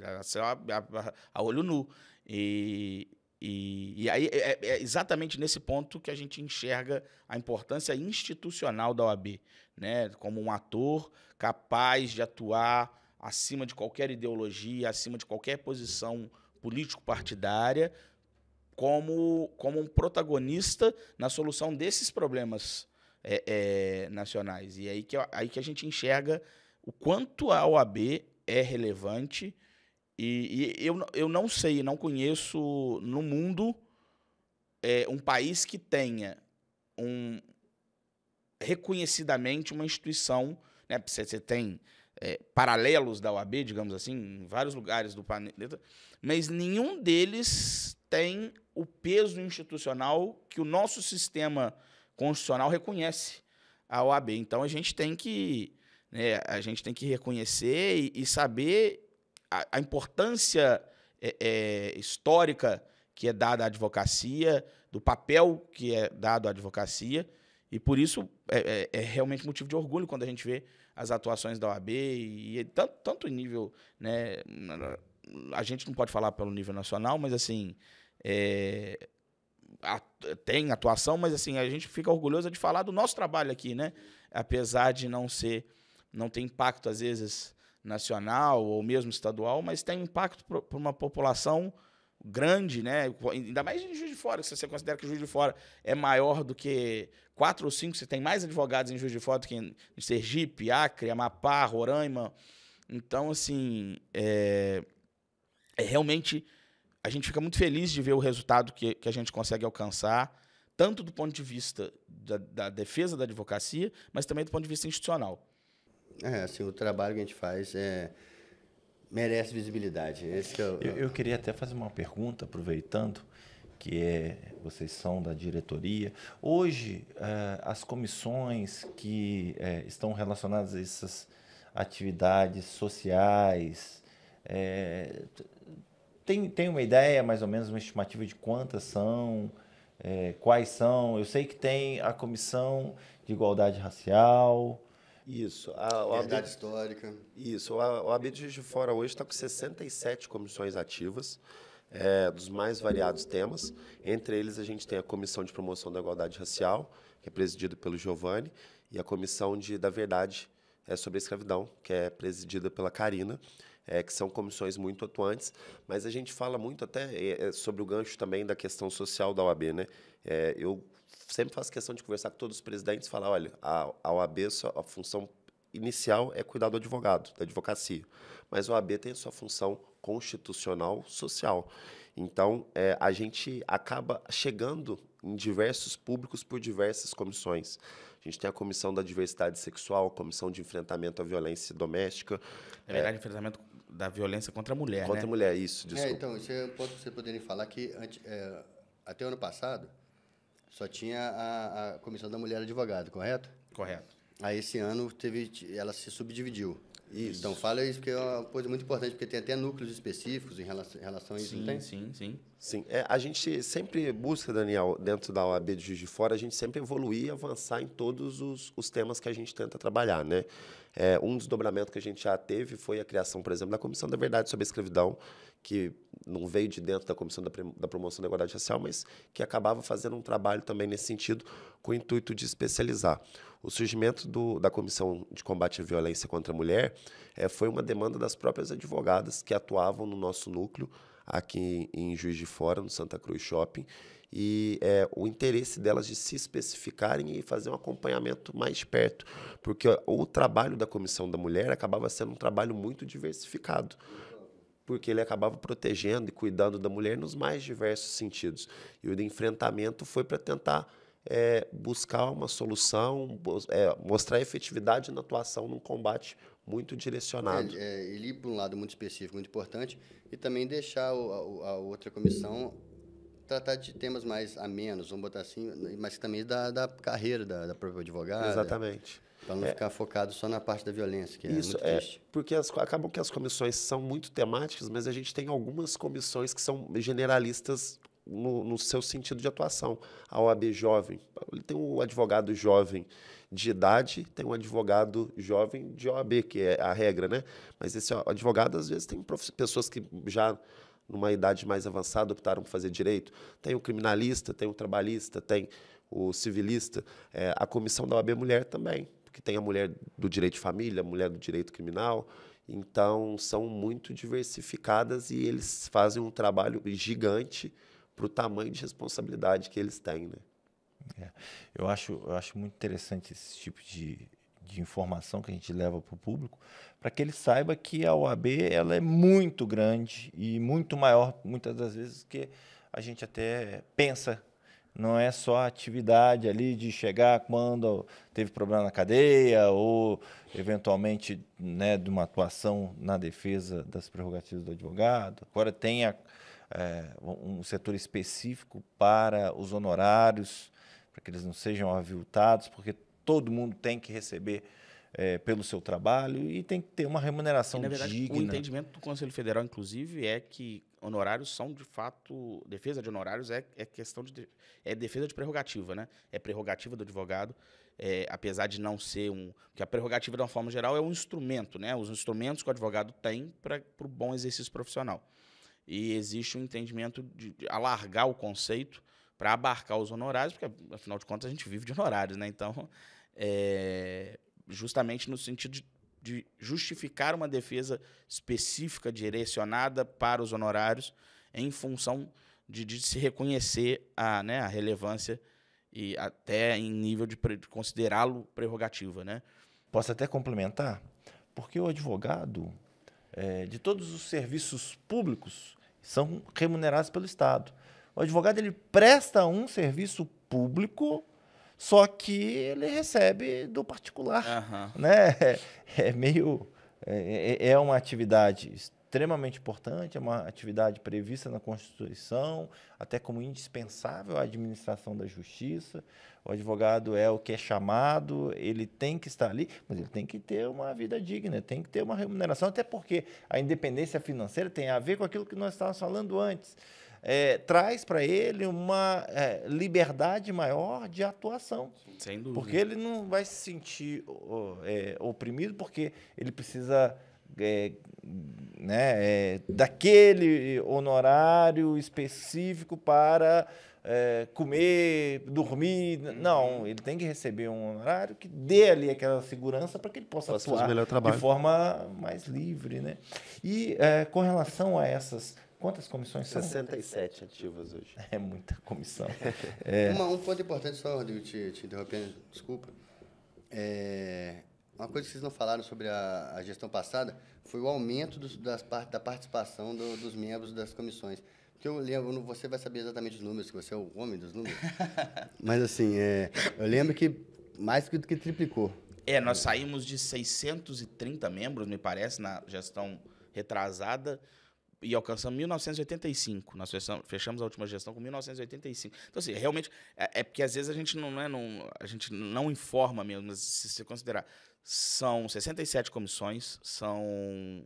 a olho nu. E aí é exatamente nesse ponto que a gente enxerga a importância institucional da OAB, né? Como um ator capaz de atuar acima de qualquer ideologia, acima de qualquer posição político-partidária, como um protagonista na solução desses problemas nacionais. E aí que a gente enxerga o quanto a OAB é relevante. E eu não sei, não conheço no mundo um país que tenha reconhecidamente uma instituição, né? Você tem paralelos da OAB, digamos assim, em vários lugares do planeta, mas nenhum deles tem o peso institucional que o nosso sistema constitucional reconhece a OAB. Então a gente tem que reconhecer e saber a importância histórica que é dada à advocacia, do papel que é dado à advocacia, e por isso é realmente motivo de orgulho quando a gente vê as atuações da OAB, e tanto em nível, né, a gente não pode falar pelo nível nacional, mas assim, tem atuação, mas assim, a gente fica orgulhoso de falar do nosso trabalho aqui, né? Apesar de não ter impacto, às vezes, nacional ou mesmo estadual, mas tem impacto para uma população grande, né? Ainda mais em Juiz de Fora, se você considera que Juiz de Fora é maior do que 4 ou 5, você tem mais advogados em Juiz de Fora do que em Sergipe, Acre, Amapá, Roraima. Então, assim, realmente a gente fica muito feliz de ver o resultado que a gente consegue alcançar, tanto do ponto de vista da defesa da advocacia, mas também do ponto de vista institucional. Assim, o trabalho que a gente faz merece visibilidade. Esse que eu queria até fazer uma pergunta, aproveitando que vocês são da diretoria. Hoje, as comissões que estão relacionadas a essas atividades sociais, tem uma ideia, mais ou menos, uma estimativa de quantas são, quais são? Eu sei que tem a Comissão de Igualdade Racial. Isso. Verdade histórica. Isso. A OAB de Juiz de Fora hoje está com 67 comissões ativas, dos mais variados temas. Entre eles, a gente tem a Comissão de Promoção da Igualdade Racial, que é presidida pelo Giovanni, e a Comissão da Verdade sobre a Escravidão, que é presidida pela Karina, que são comissões muito atuantes, mas a gente fala muito até sobre o gancho também da questão social da OAB, né? Eu sempre faço questão de conversar com todos os presidentes e falar, olha, a OAB, a função inicial é cuidar do advogado, da advocacia, mas a OAB tem a sua função constitucional social. Então, a gente acaba chegando em diversos públicos por diversas comissões. A gente tem a Comissão da Diversidade Sexual, a Comissão de Enfrentamento à Violência Doméstica. Na verdade, enfrentamento da violência contra a mulher, contra a mulher, isso, desculpa. Então, isso é um ponto para vocês poderem falar que até o ano passado só tinha a Comissão da Mulher Advogada, correto? Correto. Aí, esse ano, ela se subdividiu. Isso. Então, fala isso, porque é uma coisa muito importante, porque tem até núcleos específicos em relação a isso, não tem? Sim. Sim. A gente sempre busca, Daniel, dentro da OAB de Juiz de Fora, a gente sempre evoluir e avançar em todos os temas que a gente tenta trabalhar, né? Um desdobramento que a gente já teve foi a criação, por exemplo, da Comissão da Verdade sobre a Escravidão, que não veio de dentro da Comissão da Promoção da Igualdade Racial, mas que acabava fazendo um trabalho também nesse sentido, com o intuito de especializar. O surgimento da Comissão de Combate à Violência contra a Mulher foi uma demanda das próprias advogadas que atuavam no nosso núcleo, aqui em Juiz de Fora, no Santa Cruz Shopping, e o interesse delas de se especificarem e fazer um acompanhamento mais perto, porque o trabalho da Comissão da Mulher acabava sendo um trabalho muito diversificado, porque ele acabava protegendo e cuidando da mulher nos mais diversos sentidos. E o de enfrentamento foi para tentar buscar uma solução, mostrar efetividade na atuação num combate muito direcionado. Ele ir para um lado muito específico, muito importante, e também deixar a outra comissão tratar de temas mais amenos, vamos botar assim, mas também da carreira da própria advogada. Exatamente. Para não ficar focado só na parte da violência, que Isso, é muito triste. Porque acabam que as comissões são muito temáticas, mas a gente tem algumas comissões que são generalistas no seu sentido de atuação. A OAB Jovem, ele tem um advogado jovem de idade, tem um advogado jovem de OAB, que é a regra, né? Mas esse advogado, às vezes, tem pessoas que já numa idade mais avançada optaram por fazer direito. Tem o criminalista, tem o trabalhista, tem o civilista. A comissão da OAB Mulher também, porque tem a mulher do direito de família, a mulher do direito criminal. Então, são muito diversificadas e eles fazem um trabalho gigante para o tamanho de responsabilidade que eles têm, né? Eu acho muito interessante esse tipo de informação que a gente leva para o público, para que ele saiba que a OAB ela é muito grande e muito maior, muitas das vezes, que a gente até pensa. Não é só a atividade ali de chegar quando teve problema na cadeia ou, eventualmente, né, de uma atuação na defesa das prerrogativas do advogado. Agora tem um setor específico para os honorários, para que eles não sejam aviltados, porque todo mundo tem que receber pelo seu trabalho e tem que ter uma remuneração na verdade, digna. O entendimento do Conselho Federal, inclusive, é que honorários são, de fato, defesa de honorários é questão de defesa de prerrogativa, né? É prerrogativa do advogado, apesar de não ser que a prerrogativa, de uma forma geral, é um instrumento, né? Os instrumentos que o advogado tem para o bom exercício profissional. E existe um entendimento de alargar o conceito para abarcar os honorários, porque, afinal de contas, a gente vive de honorários, né? Então, justamente no sentido de justificar uma defesa específica direcionada para os honorários em função de se reconhecer a relevância e até em nível de considerá-lo prerrogativa, né? Posso até complementar? Porque o advogado, de todos os serviços públicos, são remunerados pelo Estado. O advogado ele presta um serviço público, só que ele recebe do particular, né? É uma atividade extremamente importante, é uma atividade prevista na Constituição, até como indispensável à administração da justiça. O advogado é o que é chamado, ele tem que estar ali, mas ele tem que ter uma vida digna, tem que ter uma remuneração, até porque a independência financeira tem a ver com aquilo que nós estávamos falando antes. Traz para ele uma liberdade maior de atuação. Sem dúvida. Porque ele não vai se sentir oprimido, porque ele precisa daquele honorário específico para comer, dormir. Não, ele tem que receber um honorário que dê ali aquela segurança para que ele possa atuar de forma mais livre, né? E com relação a essas... Quantas comissões são? 67 ativas hoje. É muita comissão. Um ponto importante, só, Rodrigo, te interrompendo, desculpa. Uma coisa que vocês não falaram sobre a gestão passada foi o aumento da participação dos membros das comissões. Porque eu lembro, você vai saber exatamente os números, que você é o homem dos números. Mas, assim, eu lembro que mais do que triplicou. Nós saímos de 630 membros, me parece, na gestão retrasada, e alcançamos 1985. Nós fechamos a última gestão com 1985. Então, assim, realmente, porque às vezes a gente a gente não informa mesmo, mas se você considerar, são 67 comissões, são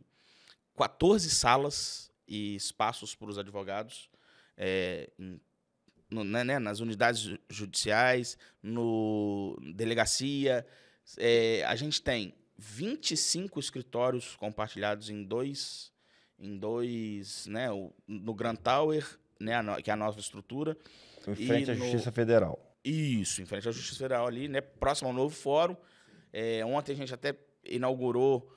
14 salas e espaços para os advogados, nas unidades judiciais, no delegacia. A gente tem 25 escritórios compartilhados em dois, né, no Grand Tower, né, que é a nova estrutura. Em frente à Justiça Federal. Isso, em frente à Justiça Federal ali, né, próximo ao novo fórum. Ontem a gente até inaugurou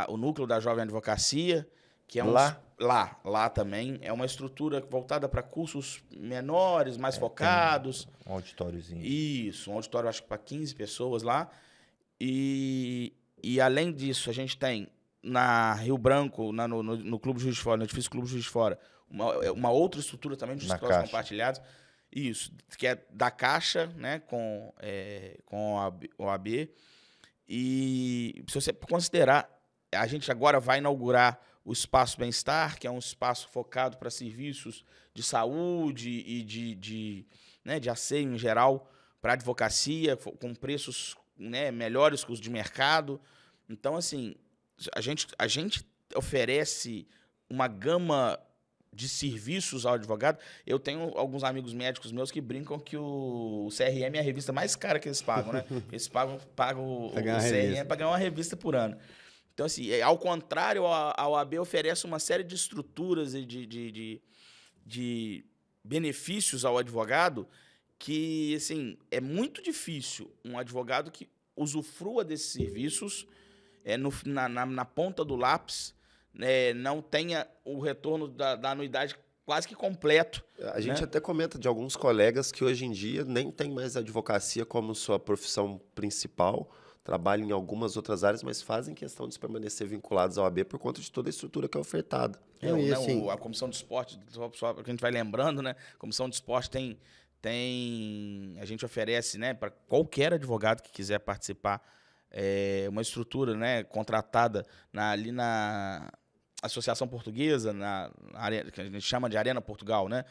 o núcleo da Jovem Advocacia, que é lá também. É uma estrutura voltada para cursos menores, mais focados. Um auditóriozinho. Isso, um auditório, acho que para 15 pessoas lá. E além disso, a gente tem na Rio Branco, no Clube Juiz de Fora, no edifício Clube Juiz de Fora, uma outra estrutura também de escritórios compartilhados. Isso, que é da Caixa, né, com a OAB. E se você considerar, a gente agora vai inaugurar o Espaço Bem-Estar, que é um espaço focado para serviços de saúde e de asseio em geral para a advocacia, com preços, né, melhores que os de mercado. Então, assim, a gente oferece uma gama de serviços ao advogado. Eu tenho alguns amigos médicos meus que brincam que o CRM é a revista mais cara que eles pagam, né? Eles pagam o CRM para ganhar uma revista por ano. Então, assim, ao contrário, a OAB oferece uma série de estruturas e de benefícios ao advogado que, assim, é muito difícil um advogado que usufrua desses serviços na ponta do lápis, não tenha o retorno da anuidade quase que completo. A gente né? até comenta de alguns colegas que hoje em dia nem tem mais a advocacia como sua profissão principal, trabalham em algumas outras áreas, mas fazem questão de permanecer vinculados ao AB por conta de toda a estrutura que é ofertada. Não, e Né, assim- a comissão de esporte, só que a gente vai lembrando, né? A comissão de esporte a gente oferece, né, para qualquer advogado que quiser participar, uma estrutura, né, contratada ali na Associação Portuguesa, que a gente chama de Arena Portugal, né?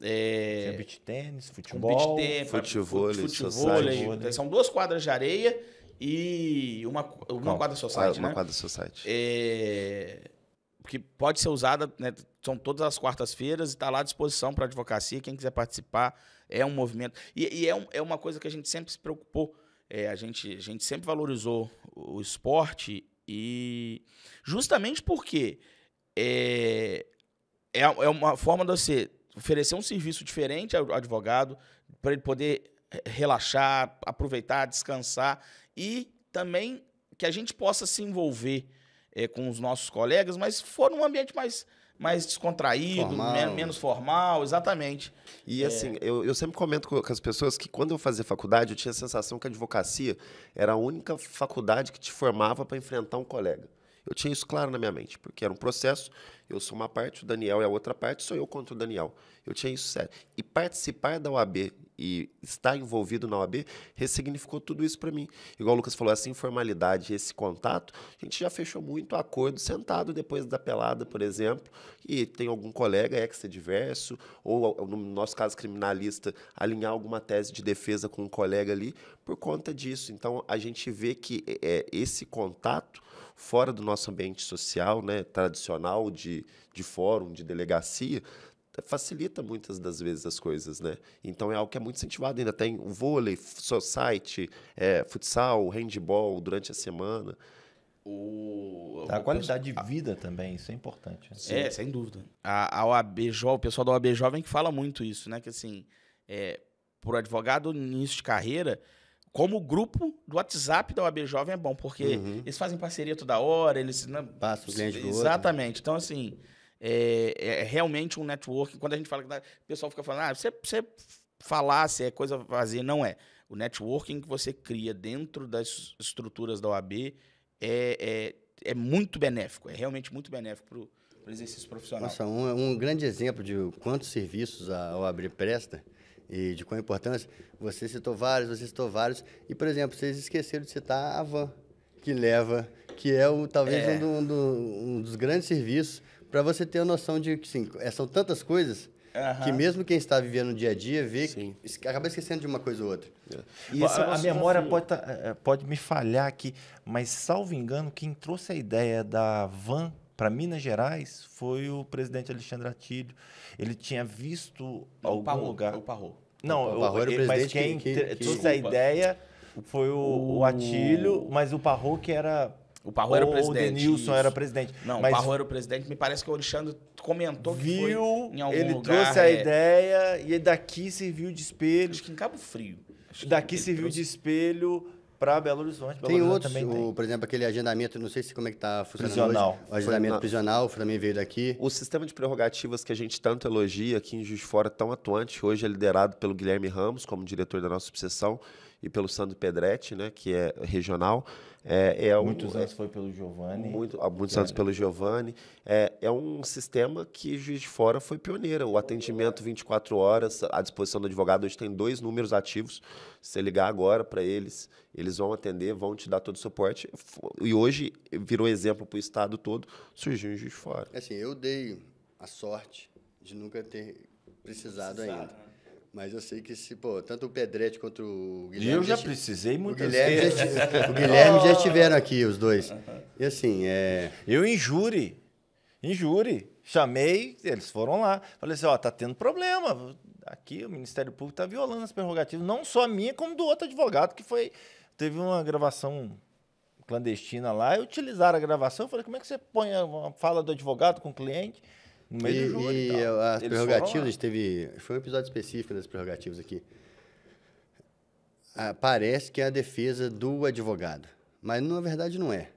Tinha beach tênis, Com futebol. beach tennis, futevôlei, futevôlei. society. São 2 quadras de areia e uma quadra society, Uma né? quadra society. Que pode ser usada, né, são todas as quartas-feiras e está lá à disposição para a advocacia. Quem quiser participar, é um movimento. E é uma coisa que a gente sempre se preocupou. A gente sempre valorizou o esporte e justamente porque é uma forma de você oferecer um serviço diferente ao advogado, para ele poder relaxar, aproveitar, descansar e também que a gente possa se envolver com os nossos colegas, mas for num ambiente mais descontraído, Formal. menos formal, exatamente. E assim, eu sempre comento com as pessoas que quando eu fazia faculdade, eu tinha a sensação que a advocacia era a única faculdade que te formava para enfrentar um colega. Eu tinha isso claro na minha mente, porque era um processo, eu sou uma parte, o Daniel é a outra parte, sou eu contra o Daniel. Eu tinha isso sério. E participar da OAB e estar envolvido na OAB ressignificou tudo isso para mim. Igual o Lucas falou, essa informalidade, esse contato, a gente já fechou muito acordo sentado depois da pelada, por exemplo, e tem algum colega ex-adverso, ou no nosso caso criminalista, alinhar alguma tese de defesa com um colega ali por conta disso. Então, a gente vê que esse contato fora do nosso ambiente social, né, tradicional de fórum, de delegacia, facilita muitas das vezes as coisas, né? Então é algo que é muito incentivado. Ainda tem o vôlei, society, futsal, handball durante a semana. A qualidade de vida também, isso é importante. Sem dúvida. A OAB Jovem, o pessoal da OAB Jovem que fala muito isso, né? Que assim, pro advogado no início de carreira, como o grupo do WhatsApp da OAB Jovem é bom, porque eles fazem parceria toda hora, eles... Né, Passa o cliente do outro. Exatamente. Então, assim, é realmente um networking. Quando a gente fala, o pessoal fica falando, você falar se é coisa vazia. Não é. O networking que você cria dentro das estruturas da OAB é muito benéfico, é realmente muito benéfico para o exercício profissional. Nossa, um grande exemplo de quantos serviços a OAB presta e de qual importância, você citou vários, e, por exemplo, vocês esqueceram de citar a van, que é talvez um dos grandes serviços, para você ter a noção de que, sim, são tantas coisas que mesmo quem está vivendo no dia a dia vê que acaba esquecendo de uma coisa ou outra. E esse é o A nosso memória desafio. pode me falhar aqui, mas, salvo engano, quem trouxe a ideia da van para Minas Gerais foi o presidente Alexandre Atílio. Ele tinha visto algum lugar... O Parrot. Não, O Parrot era o mas presidente quem trouxe a ideia foi o Atílio, mas o Parrot que era... O Parrot era o presidente. O Denilson era presidente. Não, mas o Parrot era o presidente. Me parece que o Alexandre comentou que foi em algum ele lugar. trouxe a ideia e daqui serviu de espelho. Acho que em Cabo Frio. Daqui serviu de espelho para Belo Horizonte. Tem outros, por exemplo, aquele agendamento, não sei como é que está funcionando Prisional. hoje. O agendamento prisional também veio daqui. O sistema de prerrogativas que a gente tanto elogia aqui em Juiz de Fora, tão atuante, hoje é liderado pelo Guilherme Ramos, como diretor da nossa subseção, e pelo Sandro Pedretti, né, que é regional. Muitos anos foi pelo Giovanni. Muitos anos pelo Giovanni. É um sistema que Juiz de Fora foi pioneira. O atendimento 24 horas à disposição do advogado. Hoje tem 2 números ativos. Se você ligar agora para eles, eles vão atender, vão te dar todo o suporte. E hoje virou exemplo para o estado todo, surgiu em Juiz de Fora. Assim, eu dei a sorte de nunca ter precisado ainda. Mas eu sei que tanto o Pedretti quanto o Guilherme... Eu já precisei muitas vezes. O Guilherme já estiveram aqui, os dois. E assim, Eu em júri, chamei, eles foram lá. Falei assim, tá tendo problema. Aqui o Ministério Público está violando as prerrogativas, não só a minha, como do outro advogado, que teve uma gravação clandestina lá, e utilizaram a gravação. Eu falei, como é que você põe a fala do advogado com o cliente? No meio do júri. E as Eles prerrogativas, a gente teve... Foi um episódio específico das prerrogativas aqui. Parece que é a defesa do advogado. Mas, na verdade, não é.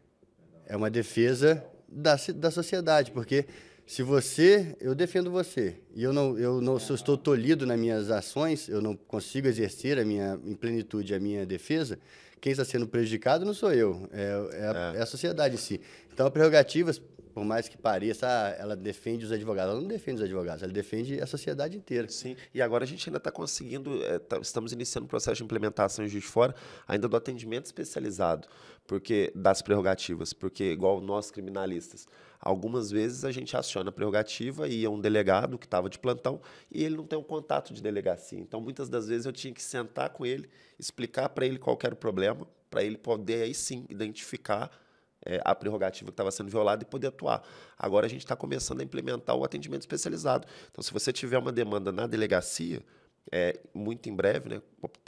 É uma defesa da sociedade, porque eu defendo você, e se eu estou tolhido nas minhas ações, eu não consigo exercer em plenitude a minha defesa, quem está sendo prejudicado não sou eu, é a sociedade em si. Então, a prerrogativas, por mais que pareça, ela defende os advogados, ela não defende os advogados, ela defende a sociedade inteira. Sim, e agora a gente ainda está conseguindo, estamos iniciando o processo de implementação em Juiz de Fora, ainda do atendimento especializado, porque das prerrogativas, porque igual nós criminalistas, algumas vezes a gente aciona a prerrogativa e ia um delegado que estava de plantão e ele não tem um contato de delegacia. Então, muitas das vezes eu tinha que sentar com ele, explicar para ele qual que era o problema, para ele poder aí sim identificar a prerrogativa que estava sendo violada e poder atuar. Agora a gente está começando a implementar o atendimento especializado. Então, se você tiver uma demanda na delegacia, muito em breve, né,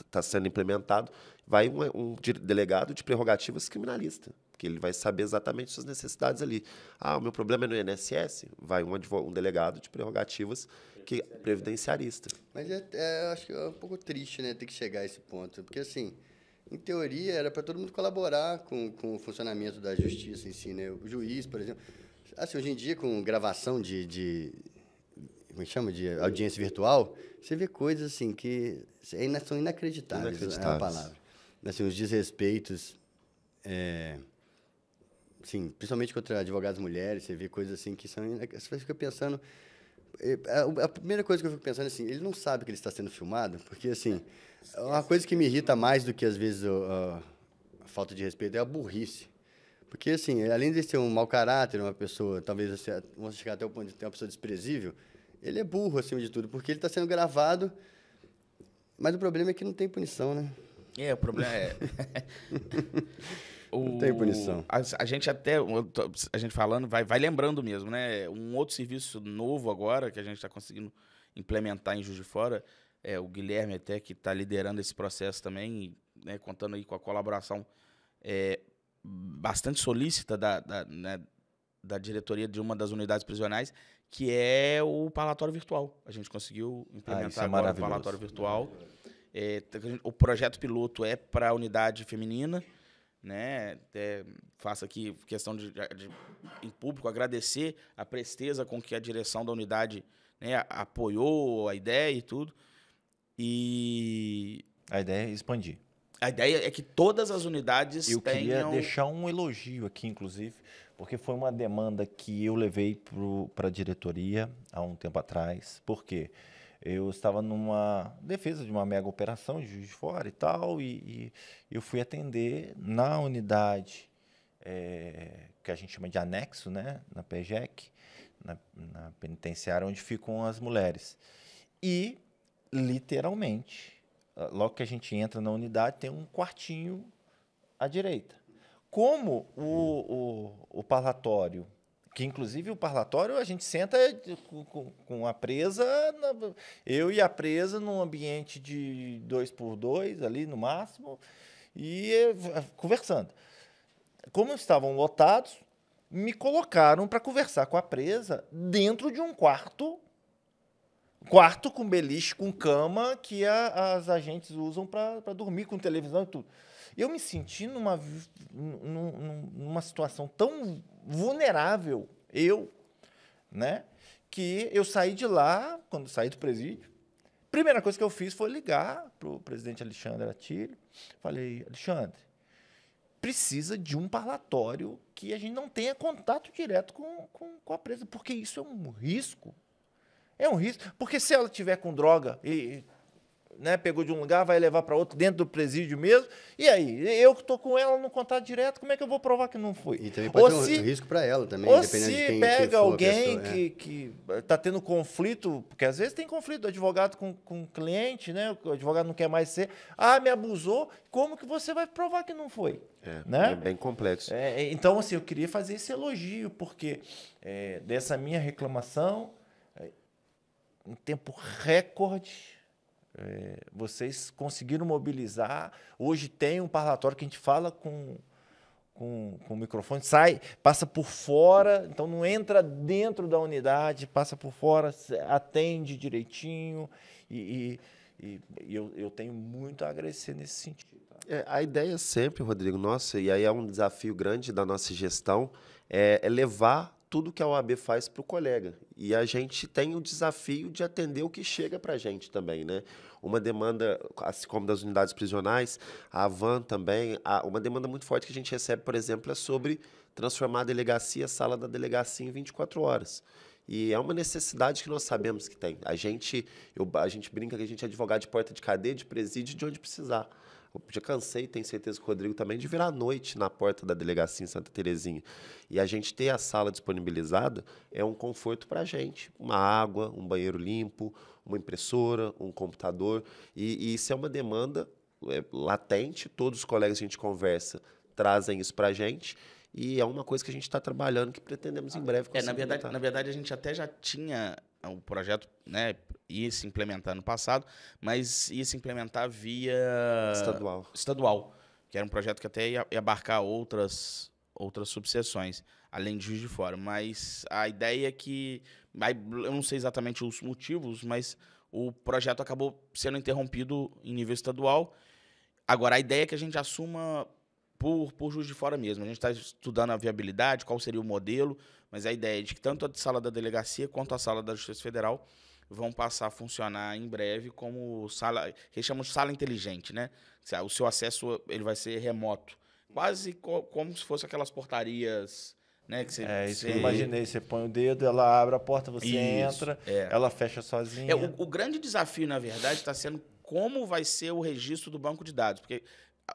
está sendo implementado, vai um delegado de prerrogativas criminalista, que ele vai saber exatamente suas necessidades ali. O meu problema é no INSS? Vai um delegado de prerrogativas previdenciarista. Mas acho que é um pouco triste, né, ter que chegar a esse ponto, porque assim, em teoria, era para todo mundo colaborar com o funcionamento da justiça em si, né? O juiz, por exemplo. Assim, hoje em dia, com gravação como chama? De audiência virtual, você vê coisas assim que são inacreditáveis, é a palavra. Assim, os desrespeitos, assim, principalmente contra advogadas mulheres, você vê coisas assim que são... Você fica pensando... A primeira coisa que eu fico pensando é assim, ele não sabe que ele está sendo filmado, porque, assim... Uma coisa que me irrita mais do que, às vezes, a falta de respeito é a burrice. Porque, assim, além de ser um mau caráter, uma pessoa, talvez, vamos chegar até o ponto de ter uma pessoa desprezível, ele é burro, acima de tudo, porque ele está sendo gravado, mas o problema é que não tem punição, né? O problema é... Não tem punição. A gente falando, vai lembrando mesmo, né? Um outro serviço novo agora, que a gente está conseguindo implementar em Juiz de Fora, o Guilherme até que está liderando esse processo também, né, contando aí com a colaboração bastante solícita da diretoria de uma das unidades prisionais, que é o parlatório virtual. A gente conseguiu implementar agora o parlatório virtual. O projeto piloto é para a unidade feminina, né? Faço aqui questão de em público agradecer a presteza com que a direção da unidade, né, apoiou a ideia e tudo. E a ideia é expandir. A ideia é que todas as unidades tenham... Eu queria deixar um elogio aqui, inclusive, porque foi uma demanda que eu levei para a diretoria há um tempo atrás. Por quê? Eu estava numa defesa de uma mega operação de Juiz de Fora e tal, e eu fui atender na unidade que a gente chama de anexo, né, na PEJEC, na penitenciária onde ficam as mulheres. E, literalmente, logo que a gente entra na unidade, tem um quartinho à direita. Como o parlatório, que inclusive o parlatório a gente senta com a presa, eu e a presa num ambiente de 2x2 ali no máximo, e conversando. Como estavam lotados, me colocaram para conversar com a presa dentro de um quarto com beliche, com cama, que as agentes usam para dormir, com televisão e tudo. Eu me senti numa situação tão vulnerável, né, que eu saí de lá, quando saí do presídio, primeira coisa que eu fiz foi ligar para o presidente Alexandre Atílio. Falei, Alexandre, precisa de um parlatório que a gente não tenha contato direto com a presa, porque isso é um risco. É um risco, porque se ela tiver com droga e né, pegou de um lugar, vai levar para outro dentro do presídio mesmo, e aí? Eu que estou com ela no contato direto, como é que eu vou provar que não foi? E também pode ter um risco para ela também, ou dependendo de se quem pega for alguém a pessoa, que está tendo conflito, porque às vezes tem conflito do advogado com o cliente, né? O advogado não quer mais ser, me abusou, como que você vai provar que não foi? Né? É bem complexo. Então, assim, eu queria fazer esse elogio, porque dessa minha reclamação, em tempo recorde, vocês conseguiram mobilizar. Hoje tem um parlatório que a gente fala com o microfone, passa por fora, então não entra dentro da unidade, passa por fora, atende direitinho, e eu tenho muito a agradecer nesse sentido. A ideia sempre, Rodrigo, nossa, e aí é um desafio grande da nossa gestão, é levar tudo que a OAB faz para o colega. E a gente tem o desafio de atender o que chega para a gente também, né? Uma demanda, assim como das unidades prisionais, a AVAN também, uma demanda muito forte que a gente recebe, por exemplo, é sobre transformar a delegacia, a sala da delegacia em 24 horas. E é uma necessidade que nós sabemos que tem. A gente brinca que a gente é advogado de porta de cadeia, de presídio, de onde precisar. Eu já cansei, tenho certeza que o Rodrigo também, de virar à noite na porta da delegacia em Santa Terezinha. E a gente ter a sala disponibilizada é um conforto para a gente. Uma água, um banheiro limpo, uma impressora, um computador. E isso é uma demanda latente. Todos os colegas que a gente conversa trazem isso para a gente. E é uma coisa que a gente está trabalhando, que pretendemos em breve conseguir. Na verdade, a gente até já tinha um projeto, né, ia se implementar no passado, mas ia se implementar via estadual, que era um projeto que até ia abarcar outras subseções, além de Juiz de Fora. Mas a ideia é que, eu não sei exatamente os motivos, mas o projeto acabou sendo interrompido em nível estadual. Agora, a ideia é que a gente assuma por Juiz de Fora mesmo. A gente está estudando a viabilidade, qual seria o modelo, mas a ideia é de que tanto a sala da delegacia quanto a sala da Justiça Federal vão passar a funcionar em breve como sala, que eles chamam de sala inteligente, né? O seu acesso ele vai ser remoto, quase como se fosse aquelas portarias, né? Que isso que eu imaginei. Você põe o dedo, ela abre a porta, você entra, ela fecha sozinha. O grande desafio, na verdade, está sendo como vai ser o registro do banco de dados, porque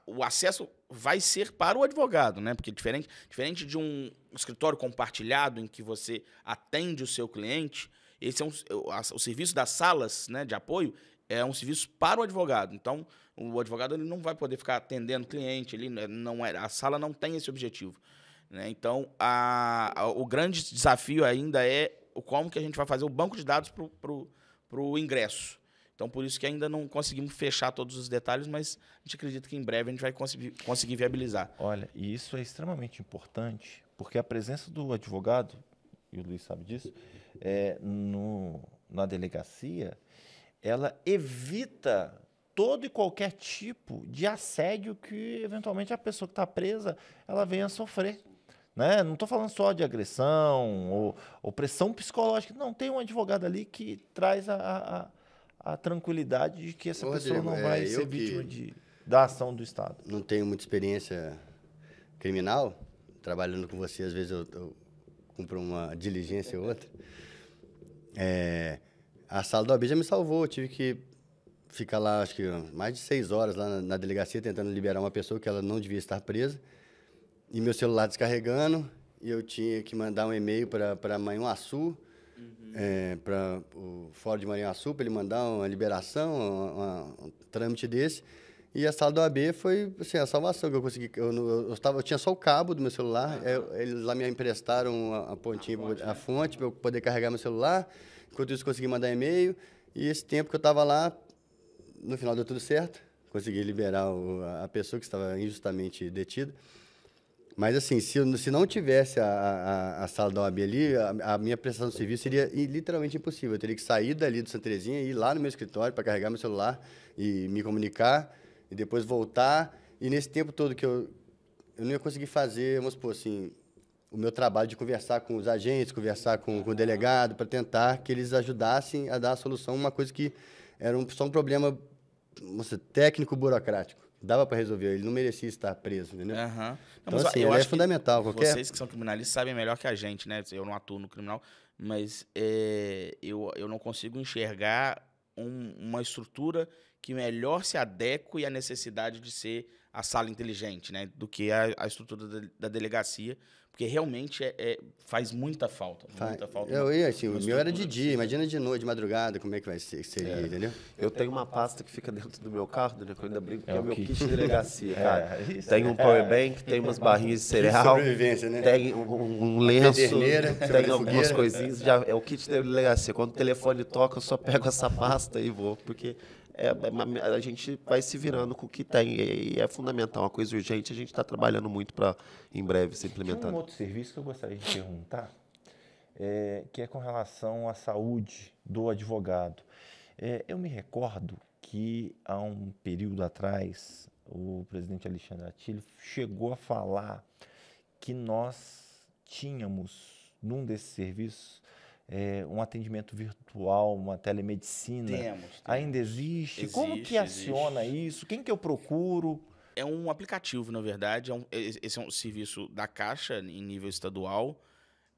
o acesso vai ser para o advogado, né? Porque diferente de um escritório compartilhado em que você atende o seu cliente, esse é o serviço das salas, né, de apoio é um serviço para o advogado. Então, o advogado ele não vai poder ficar atendendo o cliente, a sala não tem esse objetivo, né? Então, o grande desafio ainda é como que a gente vai fazer o banco de dados para o ingresso. Então, por isso que ainda não conseguimos fechar todos os detalhes, mas a gente acredita que em breve a gente vai conseguir viabilizar. Olha, e isso é extremamente importante, porque a presença do advogado, e o Luiz sabe disso, na delegacia, ela evita todo e qualquer tipo de assédio que, eventualmente, a pessoa que está presa ela venha a sofrer. Né? Não estou falando só de agressão ou pressão psicológica. Não, tem um advogado ali que traz a tranquilidade de que essa pessoa não vai ser vítima da ação do Estado. Não tenho muita experiência criminal, trabalhando com você, às vezes eu cumpro uma diligência ou outra. A sala do OAB já me salvou, eu tive que ficar lá, acho que mais de 6 horas lá na delegacia, tentando liberar uma pessoa que ela não devia estar presa, e meu celular descarregando, e eu tinha que mandar um e-mail para Manhuaçu, para o Fórum de Manhuaçu, para ele mandar uma liberação, um trâmite desse. E a sala do OAB foi assim, a salvação que eu consegui. Eu tinha só o cabo do meu celular, eles lá me emprestaram a pontinha, a fonte, para eu poder carregar meu celular. Enquanto isso, consegui mandar e-mail. E esse tempo que eu estava lá, no final deu tudo certo. Consegui liberar a pessoa que estava injustamente detida. Mas, assim, se não tivesse a sala da OAB ali, a minha prestação de serviço seria literalmente impossível. Eu teria que sair dali do Santa Terezinha e ir lá no meu escritório para carregar meu celular e me comunicar, e depois voltar. E nesse tempo todo que eu não ia conseguir fazer, vamos supor assim, o meu trabalho de conversar com os agentes, conversar com o delegado, para tentar que eles ajudassem a dar a solução, uma coisa que era só um problema técnico, burocrático. Dava para resolver, ele não merecia estar preso, entendeu? Uhum. Então, assim, é fundamental. Vocês que são criminalistas sabem melhor que a gente, né? Eu não atuo no criminal, mas eu não consigo enxergar uma estrutura que melhor se adeque à necessidade de ser a sala inteligente, né? Do que a estrutura da delegacia, porque realmente faz muita falta. Muita falta. O meu era de dia, imagina de noite, de madrugada, como é que vai seria, entendeu? Eu tenho uma pasta que fica dentro do meu carro, né, que eu ainda brinco, que é o meu kit de delegacia, cara. Tem um powerbank, tem umas barrinhas de cereal, sobrevivência, né? tem um lenço, tem algumas coisinhas, já é o kit de delegacia. Quando o telefone toca, eu só pego essa pasta e vou, porque a gente vai se virando com o que tem, e é fundamental, uma coisa urgente, a gente está trabalhando muito para, em breve, ser implementado. Tem um outro serviço que eu gostaria de perguntar, que é com relação à saúde do advogado. Eu me recordo que, há um período atrás, o presidente Alexandre Atílio chegou a falar que nós tínhamos num desses serviços, um atendimento virtual, uma telemedicina? Temos. Ainda existe? Como que aciona isso? Quem que eu procuro? É um aplicativo, na verdade. Esse é um serviço da Caixa, em nível estadual,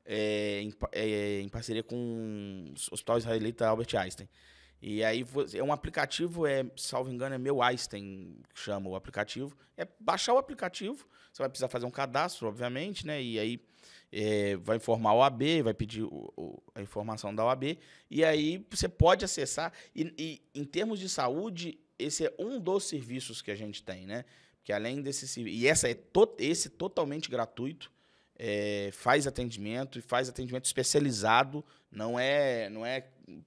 em parceria com o Hospital Israelita Albert Einstein. E aí é um aplicativo, salvo engano, é Meu Einstein, que chama o aplicativo. É baixar o aplicativo, você vai precisar fazer um cadastro, obviamente, né? E aí vai informar a OAB, vai pedir a informação da OAB, e aí você pode acessar. E em termos de saúde, esse é um dos serviços que a gente tem, né? Porque além desse serviço, e esse totalmente gratuito, faz atendimento, e faz atendimento especializado, não é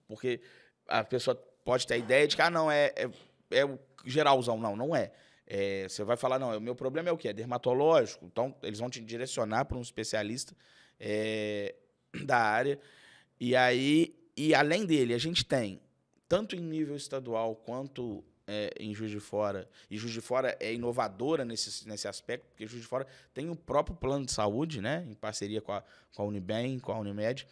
porque a pessoa pode ter a ideia de que é o geralzão. Não é. Você vai falar, não, o meu problema é o quê? É dermatológico. Então, eles vão te direcionar para um especialista da área. E aí, além dele, a gente tem, tanto em nível estadual quanto em Juiz de Fora, e Juiz de Fora é inovadora nesse aspecto, porque Juiz de Fora tem o próprio plano de saúde, né, em parceria com a Unibem, com a Unimed,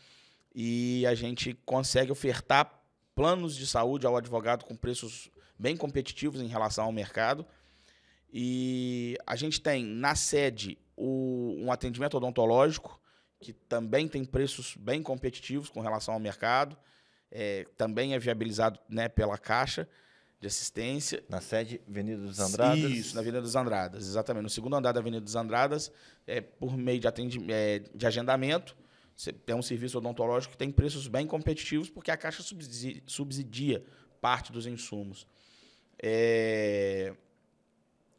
e a gente consegue ofertar planos de saúde ao advogado com preços bem competitivos em relação ao mercado. E a gente tem na sede um atendimento odontológico, que também tem preços bem competitivos com relação ao mercado, também é viabilizado, né, pela Caixa de Assistência. Na sede Avenida dos Andradas? Isso, na Avenida dos Andradas, exatamente. No segundo andar da Avenida dos Andradas, por meio de agendamento, você tem um serviço odontológico que tem preços bem competitivos, porque a Caixa subsidia parte dos insumos.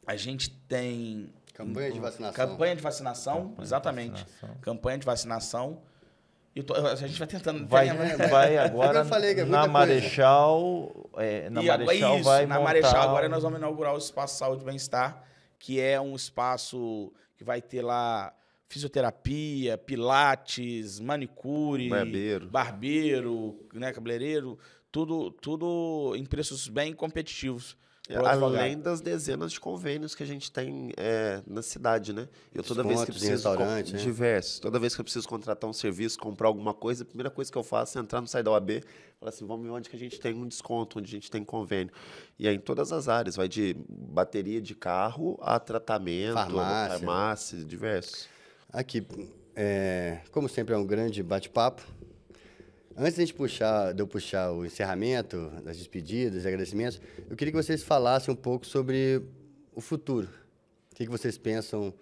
A gente tem... Campanha de vacinação. Campanha de vacinação, exatamente. Campanha de vacinação. A gente vai tentando... Vai agora na Marechal... Na Marechal, agora nós vamos inaugurar o Espaço Saúde e Bem-Estar, que é um espaço que vai ter lá fisioterapia, pilates, manicure, barbeiro, né, cabeleireiro, tudo em preços bem competitivos. Além das dezenas de convênios que a gente tem na cidade, né? Toda vez que preciso diversos, toda vez que eu preciso contratar um serviço, comprar alguma coisa, a primeira coisa que eu faço é entrar no site da OAB, falar assim, vamos ver onde que a gente tem um desconto, onde a gente tem convênio. E aí em todas as áreas, vai de bateria de carro a tratamento, farmácia, diversos. Aqui, como sempre, é um grande bate-papo. Antes de eu puxar o encerramento, das despedidas e agradecimentos, eu queria que vocês falassem um pouco sobre o futuro. O que vocês pensam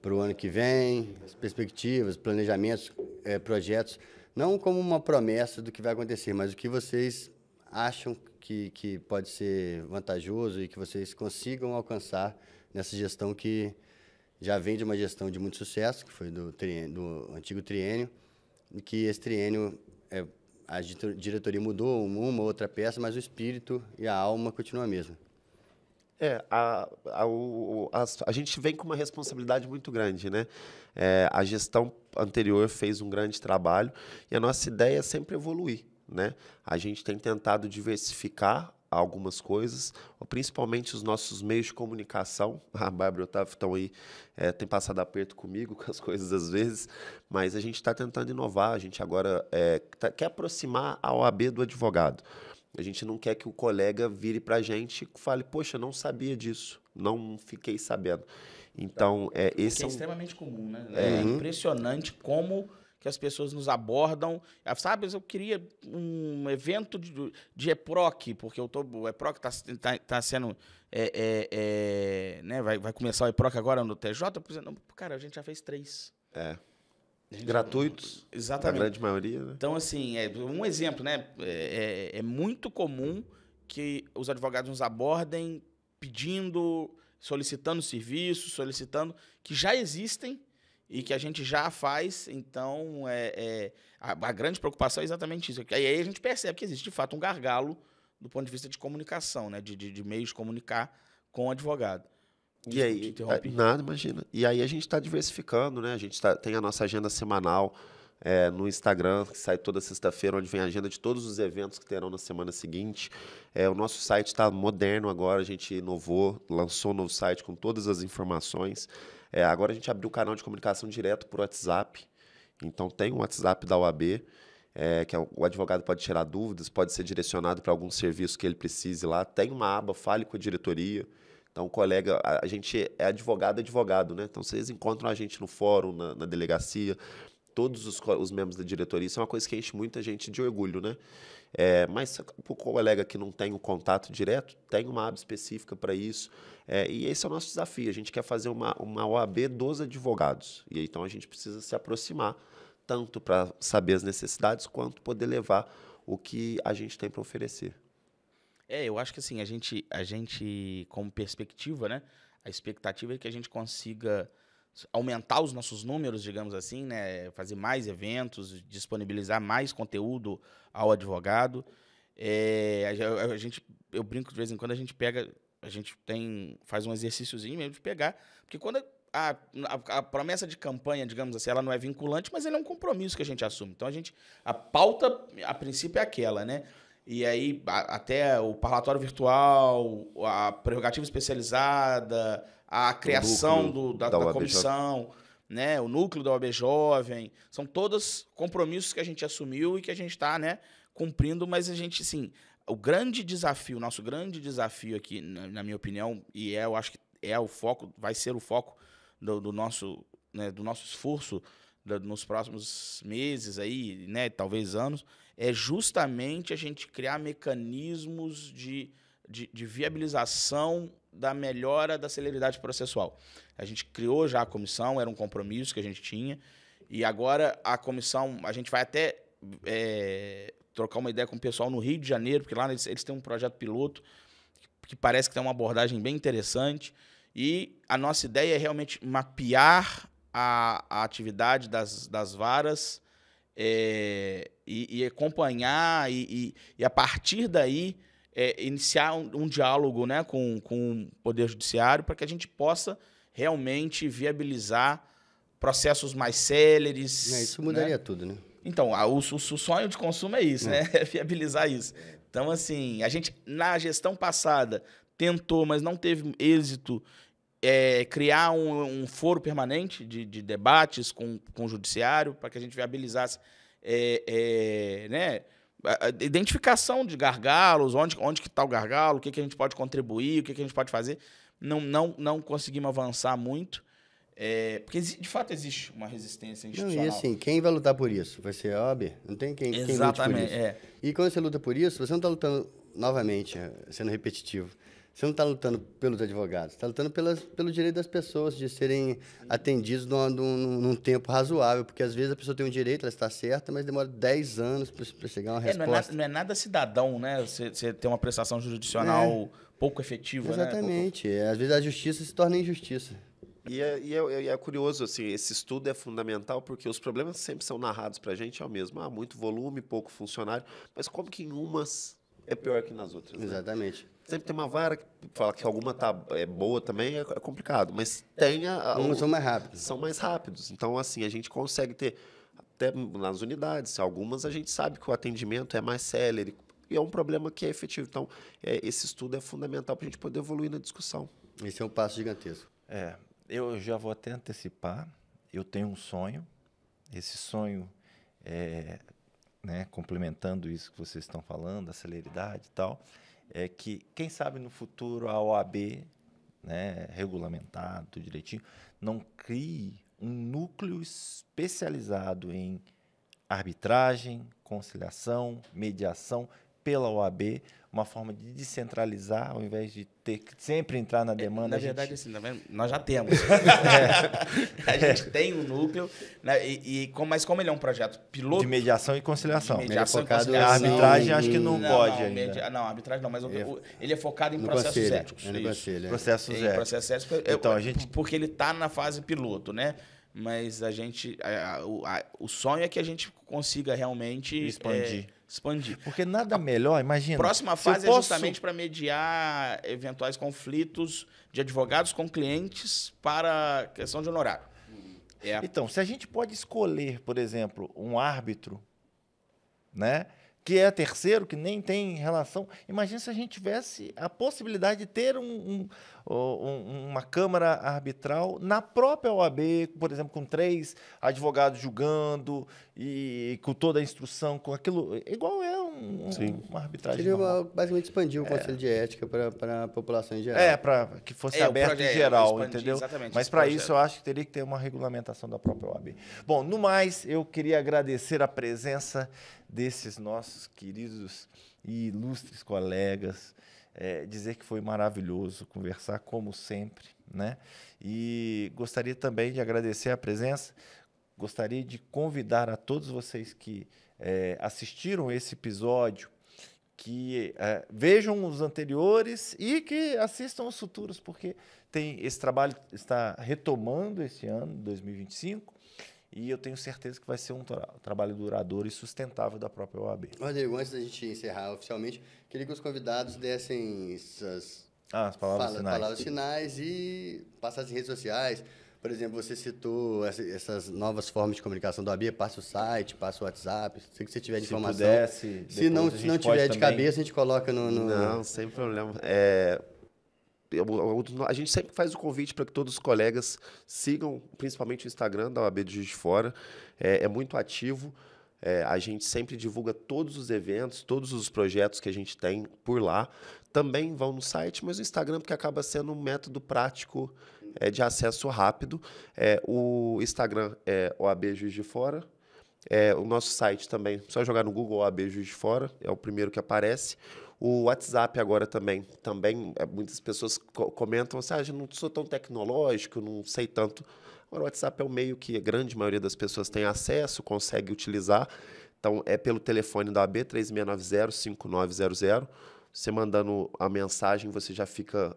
para o ano que vem, as perspectivas, planejamentos, projetos, não como uma promessa do que vai acontecer, mas o que vocês acham que pode ser vantajoso e que vocês consigam alcançar nessa gestão que já vem de uma gestão de muito sucesso, que foi do antigo triênio, e que esse triênio... a diretoria mudou uma ou outra peça, mas o espírito e a alma continuam a mesma. A gente vem com uma responsabilidade muito grande, né? A gestão anterior fez um grande trabalho e a nossa ideia é sempre evoluir, né? A gente tem tentado diversificar algumas coisas, principalmente os nossos meios de comunicação. A Bárbara e o Otávio estão aí, tem passado aperto comigo com as coisas às vezes, mas a gente está tentando inovar, a gente agora quer aproximar a OAB do advogado. A gente não quer que o colega vire para a gente e fale, poxa, não sabia disso, não fiquei sabendo. Então, esse é extremamente comum, né? É impressionante como que as pessoas nos abordam. Sabe, eu queria um evento de EPROC, porque o EPROC está sendo... né, vai começar o EPROC agora no TJ. Cara, a gente já fez 3. Gratuitos, exatamente. A grande maioria. Né? Então, assim, um exemplo, né? É muito comum que os advogados nos abordem pedindo, solicitando serviços, que já existem, e que a gente já faz. Então, a grande preocupação é exatamente isso. E aí a gente percebe que existe, de fato, um gargalo do ponto de vista de comunicação, né? de meios de comunicar com o advogado. E aí, nada, imagina. E aí a gente está diversificando, né? A gente tem a nossa agenda semanal no Instagram, que sai toda sexta-feira, onde vem a agenda de todos os eventos que terão na semana seguinte. O nosso site está moderno agora, a gente inovou, lançou um novo site com todas as informações. Agora a gente abriu o canal de comunicação direto por WhatsApp. Então, tem um WhatsApp da OAB, que o advogado pode tirar dúvidas, pode ser direcionado para algum serviço que ele precise lá. Tem uma aba, fale com a diretoria. Então, colega, a gente é advogado, né? Então, vocês encontram a gente no fórum, na delegacia, todos os membros da diretoria. Isso é uma coisa que enche muita gente de orgulho, né? Mas o colega que não tem o contato direto, tem uma aba específica para isso. E esse é o nosso desafio. A gente quer fazer uma OAB dos advogados. E então a gente precisa se aproximar, tanto para saber as necessidades, quanto poder levar o que a gente tem para oferecer. Eu acho que assim, a gente, como perspectiva, né? A expectativa é que a gente consiga aumentar os nossos números, digamos assim, né? Fazer mais eventos, disponibilizar mais conteúdo ao advogado. Eu brinco de vez em quando, faz um exercíciozinho mesmo de pegar, porque quando a promessa de campanha, digamos assim, ela não é vinculante, mas ele é um compromisso que a gente assume. Então, a pauta, a princípio, é aquela, né? E aí, até o parlatório virtual, a prerrogativa especializada, a criação da comissão, né? O núcleo da OAB Jovem, são todos compromissos que a gente assumiu e que a gente está, né, cumprindo, mas a gente, assim, nosso grande desafio aqui, na minha opinião, eu acho que vai ser o foco do nosso esforço nos próximos meses aí, né, talvez anos, é justamente a gente criar mecanismos de viabilização da melhora da celeridade processual. A gente criou já a comissão, era um compromisso que a gente tinha, e agora a comissão, a gente vai até trocar uma ideia com o pessoal no Rio de Janeiro, porque lá eles têm um projeto piloto que parece que tem uma abordagem bem interessante, e a nossa ideia é realmente mapear a atividade das varas e acompanhar e a partir daí iniciar um diálogo, né, com o Poder Judiciário para que a gente possa realmente viabilizar processos mais céleres. Isso mudaria, né, tudo, né? Então, o sonho de consumo é isso, né? É viabilizar isso. Então, assim, a gente, na gestão passada, tentou, mas não teve êxito, criar um foro permanente de debates com o judiciário para que a gente viabilizasse né, a identificação de gargalos, onde que está o gargalo, o que a gente pode contribuir, o que a gente pode fazer. Não conseguimos avançar muito, porque, de fato, existe uma resistência institucional. E assim, quem vai lutar por isso? Vai ser a OAB? Não tem quem lute por isso. E quando você luta por isso, você não está lutando, novamente, sendo repetitivo, você não está lutando pelos advogados, você está lutando pelo direito das pessoas de serem atendidos num tempo razoável, porque às vezes a pessoa tem um direito, ela está certa, mas demora 10 anos para chegar a uma resposta. Não é nada cidadão, né? Você ter uma prestação jurisdicional pouco efetiva. Exatamente. Né? Às vezes a justiça se torna injustiça. E é curioso, assim, esse estudo é fundamental porque os problemas sempre são narrados para a gente ao mesmo. Muito volume, pouco funcionário, mas como que em umas é pior que nas outras? Exatamente. Né? Sempre tem uma vara que fala que alguma boa também, é complicado, mas uns são mais rápidos. São mais rápidos. Então, assim, a gente consegue ter, até nas unidades, algumas a gente sabe que o atendimento é mais célere, e é um problema que é efetivo. Então, esse estudo é fundamental para a gente poder evoluir na discussão. Esse é um passo gigantesco. Eu já vou até antecipar, eu tenho um sonho, esse sonho né, complementando isso que vocês estão falando, a celeridade e tal, é que, quem sabe no futuro a OAB, né, regulamentado direitinho, não crie um núcleo especializado em arbitragem, conciliação, mediação pela OAB, uma forma de descentralizar, ao invés de ter que sempre entrar na demanda. Na verdade, assim, nós já temos. A gente tem um núcleo, né, mas como ele é um projeto piloto... De mediação e conciliação. De mediação e conciliação. A arbitragem acho que não pode ainda. Não, a arbitragem não, mas ele é focado em processos éticos. Processos éticos. Processos éticos. Então, porque ele está na fase piloto, né? Mas o sonho é que a gente consiga realmente expandir. Porque nada melhor, imagina. A próxima fase é justamente para mediar eventuais conflitos de advogados com clientes para questão de honorário. Então, se a gente pode escolher, por exemplo, um árbitro, né, que é terceiro, que nem tem relação. Imagina se a gente tivesse a possibilidade de ter uma Câmara Arbitral na própria OAB, por exemplo, com 3 advogados julgando e com toda a instrução, com aquilo, igual é uma arbitragem Seria normal. basicamente expandir o Conselho de Ética para a população em geral. Para que fosse o aberto projeto, em geral, expandir, entendeu? exatamente, Mas esse para projeto. isso eu acho que teria que ter uma regulamentação da própria OAB. Bom, no mais, eu queria agradecer a presença desses nossos queridos e ilustres colegas, dizer que foi maravilhoso conversar, como sempre, né? E gostaria também de agradecer a presença, gostaria de convidar a todos vocês que assistiram esse episódio, que vejam os anteriores e que assistam os futuros, porque esse trabalho está retomando esse ano, 2025, e eu tenho certeza que vai ser um trabalho duradouro e sustentável da própria OAB. Rodrigo, antes da gente encerrar oficialmente, queria que os convidados dessem as palavras finais e passassem em redes sociais. Por exemplo, você citou essas novas formas de comunicação do OAB, passa o site, passa o WhatsApp, se você tiver de informação. Pudesse, se não tiver de cabeça, a gente coloca no... Não, sem problema. A gente sempre faz o convite para que todos os colegas sigam, principalmente o Instagram da OAB de Juiz de Fora. É muito ativo. A gente sempre divulga todos os eventos, todos os projetos que a gente tem por lá. Também vão no site, mas o Instagram, porque acaba sendo um método prático de acesso rápido. O Instagram é OAB Juiz de Fora. O nosso site também, só jogar no Google OAB Juiz de Fora, é o primeiro que aparece. O WhatsApp agora também muitas pessoas comentam assim, eu não sou tão tecnológico, não sei tanto. Agora, o WhatsApp é o meio que a grande maioria das pessoas tem acesso, consegue utilizar. Então, é pelo telefone da OAB, 3690-5900. Você mandando a mensagem, você já fica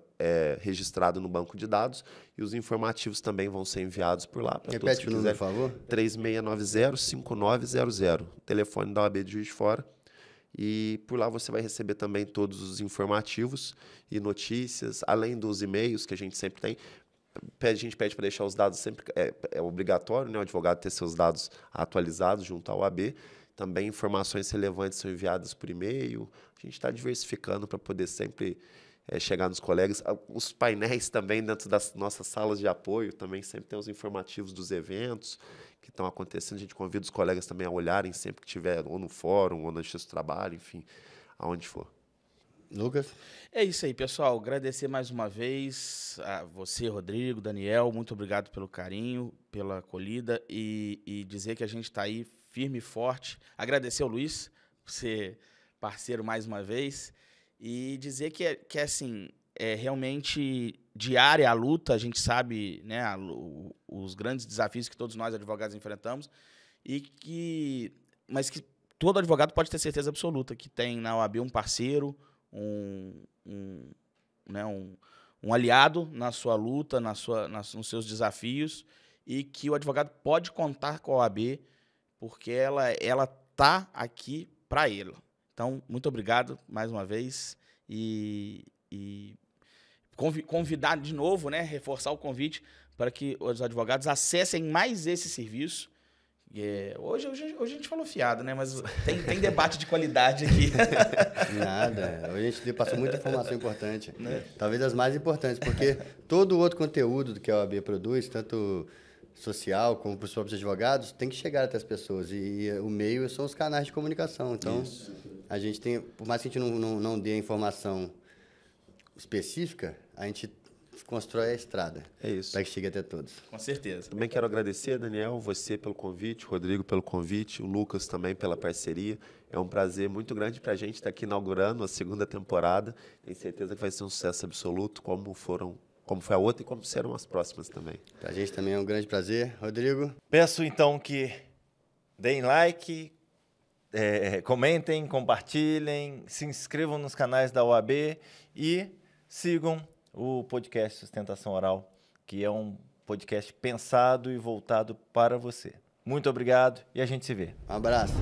registrado no banco de dados e os informativos também vão ser enviados por lá. Repete o número, por favor. 3690-5900. Telefone da OAB de Juiz de Fora. E por lá você vai receber também todos os informativos e notícias, além dos e-mails que a gente sempre tem. A gente pede para deixar os dados sempre... É obrigatório, né, o advogado ter seus dados atualizados junto à OAB. Também informações relevantes são enviadas por e-mail. A gente está diversificando para poder sempre chegar nos colegas. Os painéis também dentro das nossas salas de apoio, também sempre tem os informativos dos eventos que estão acontecendo. A gente convida os colegas também a olharem sempre que tiver, ou no fórum, ou na justiça do trabalho, enfim, aonde for. Lucas? É isso aí, pessoal. Agradecer mais uma vez a você, Rodrigo, Daniel. Muito obrigado pelo carinho, pela acolhida e dizer que a gente está aí firme e forte. Agradecer ao Luiz por ser parceiro mais uma vez e dizer que assim, é realmente diária a luta. A gente sabe, né, os grandes desafios que todos nós advogados enfrentamos mas que todo advogado pode ter certeza absoluta que tem na OAB um parceiro, um aliado na sua luta, nos seus desafios, e que o advogado pode contar com a OAB, porque ela está aqui para ele. Então, muito obrigado mais uma vez e convidar de novo, né, reforçar o convite para que os advogados acessem mais esse serviço. Hoje a gente falou fiado, né? Mas tem debate de qualidade aqui. Nada. Hoje a gente passou muita informação importante. Né? Talvez as mais importantes, porque todo o outro conteúdo que a OAB produz, tanto social como para os próprios advogados, tem que chegar até as pessoas. E o meio são os canais de comunicação. Então, a gente tem, por mais que a gente não dê a informação específica, a gente constrói a estrada. É isso. Para que chegue até todos. Com certeza. Também quero agradecer, Daniel, você pelo convite, o Rodrigo pelo convite, o Lucas também pela parceria. É um prazer muito grande para a gente estar aqui inaugurando a 2ª temporada. Tenho certeza que vai ser um sucesso absoluto, como foi a outra e como serão as próximas também. Para a gente também é um grande prazer. Rodrigo? Peço, então, que deem like, comentem, compartilhem, se inscrevam nos canais da OAB e sigam o podcast Sustentação Oral, que é um podcast pensado e voltado para você. Muito obrigado e a gente se vê. Um abraço.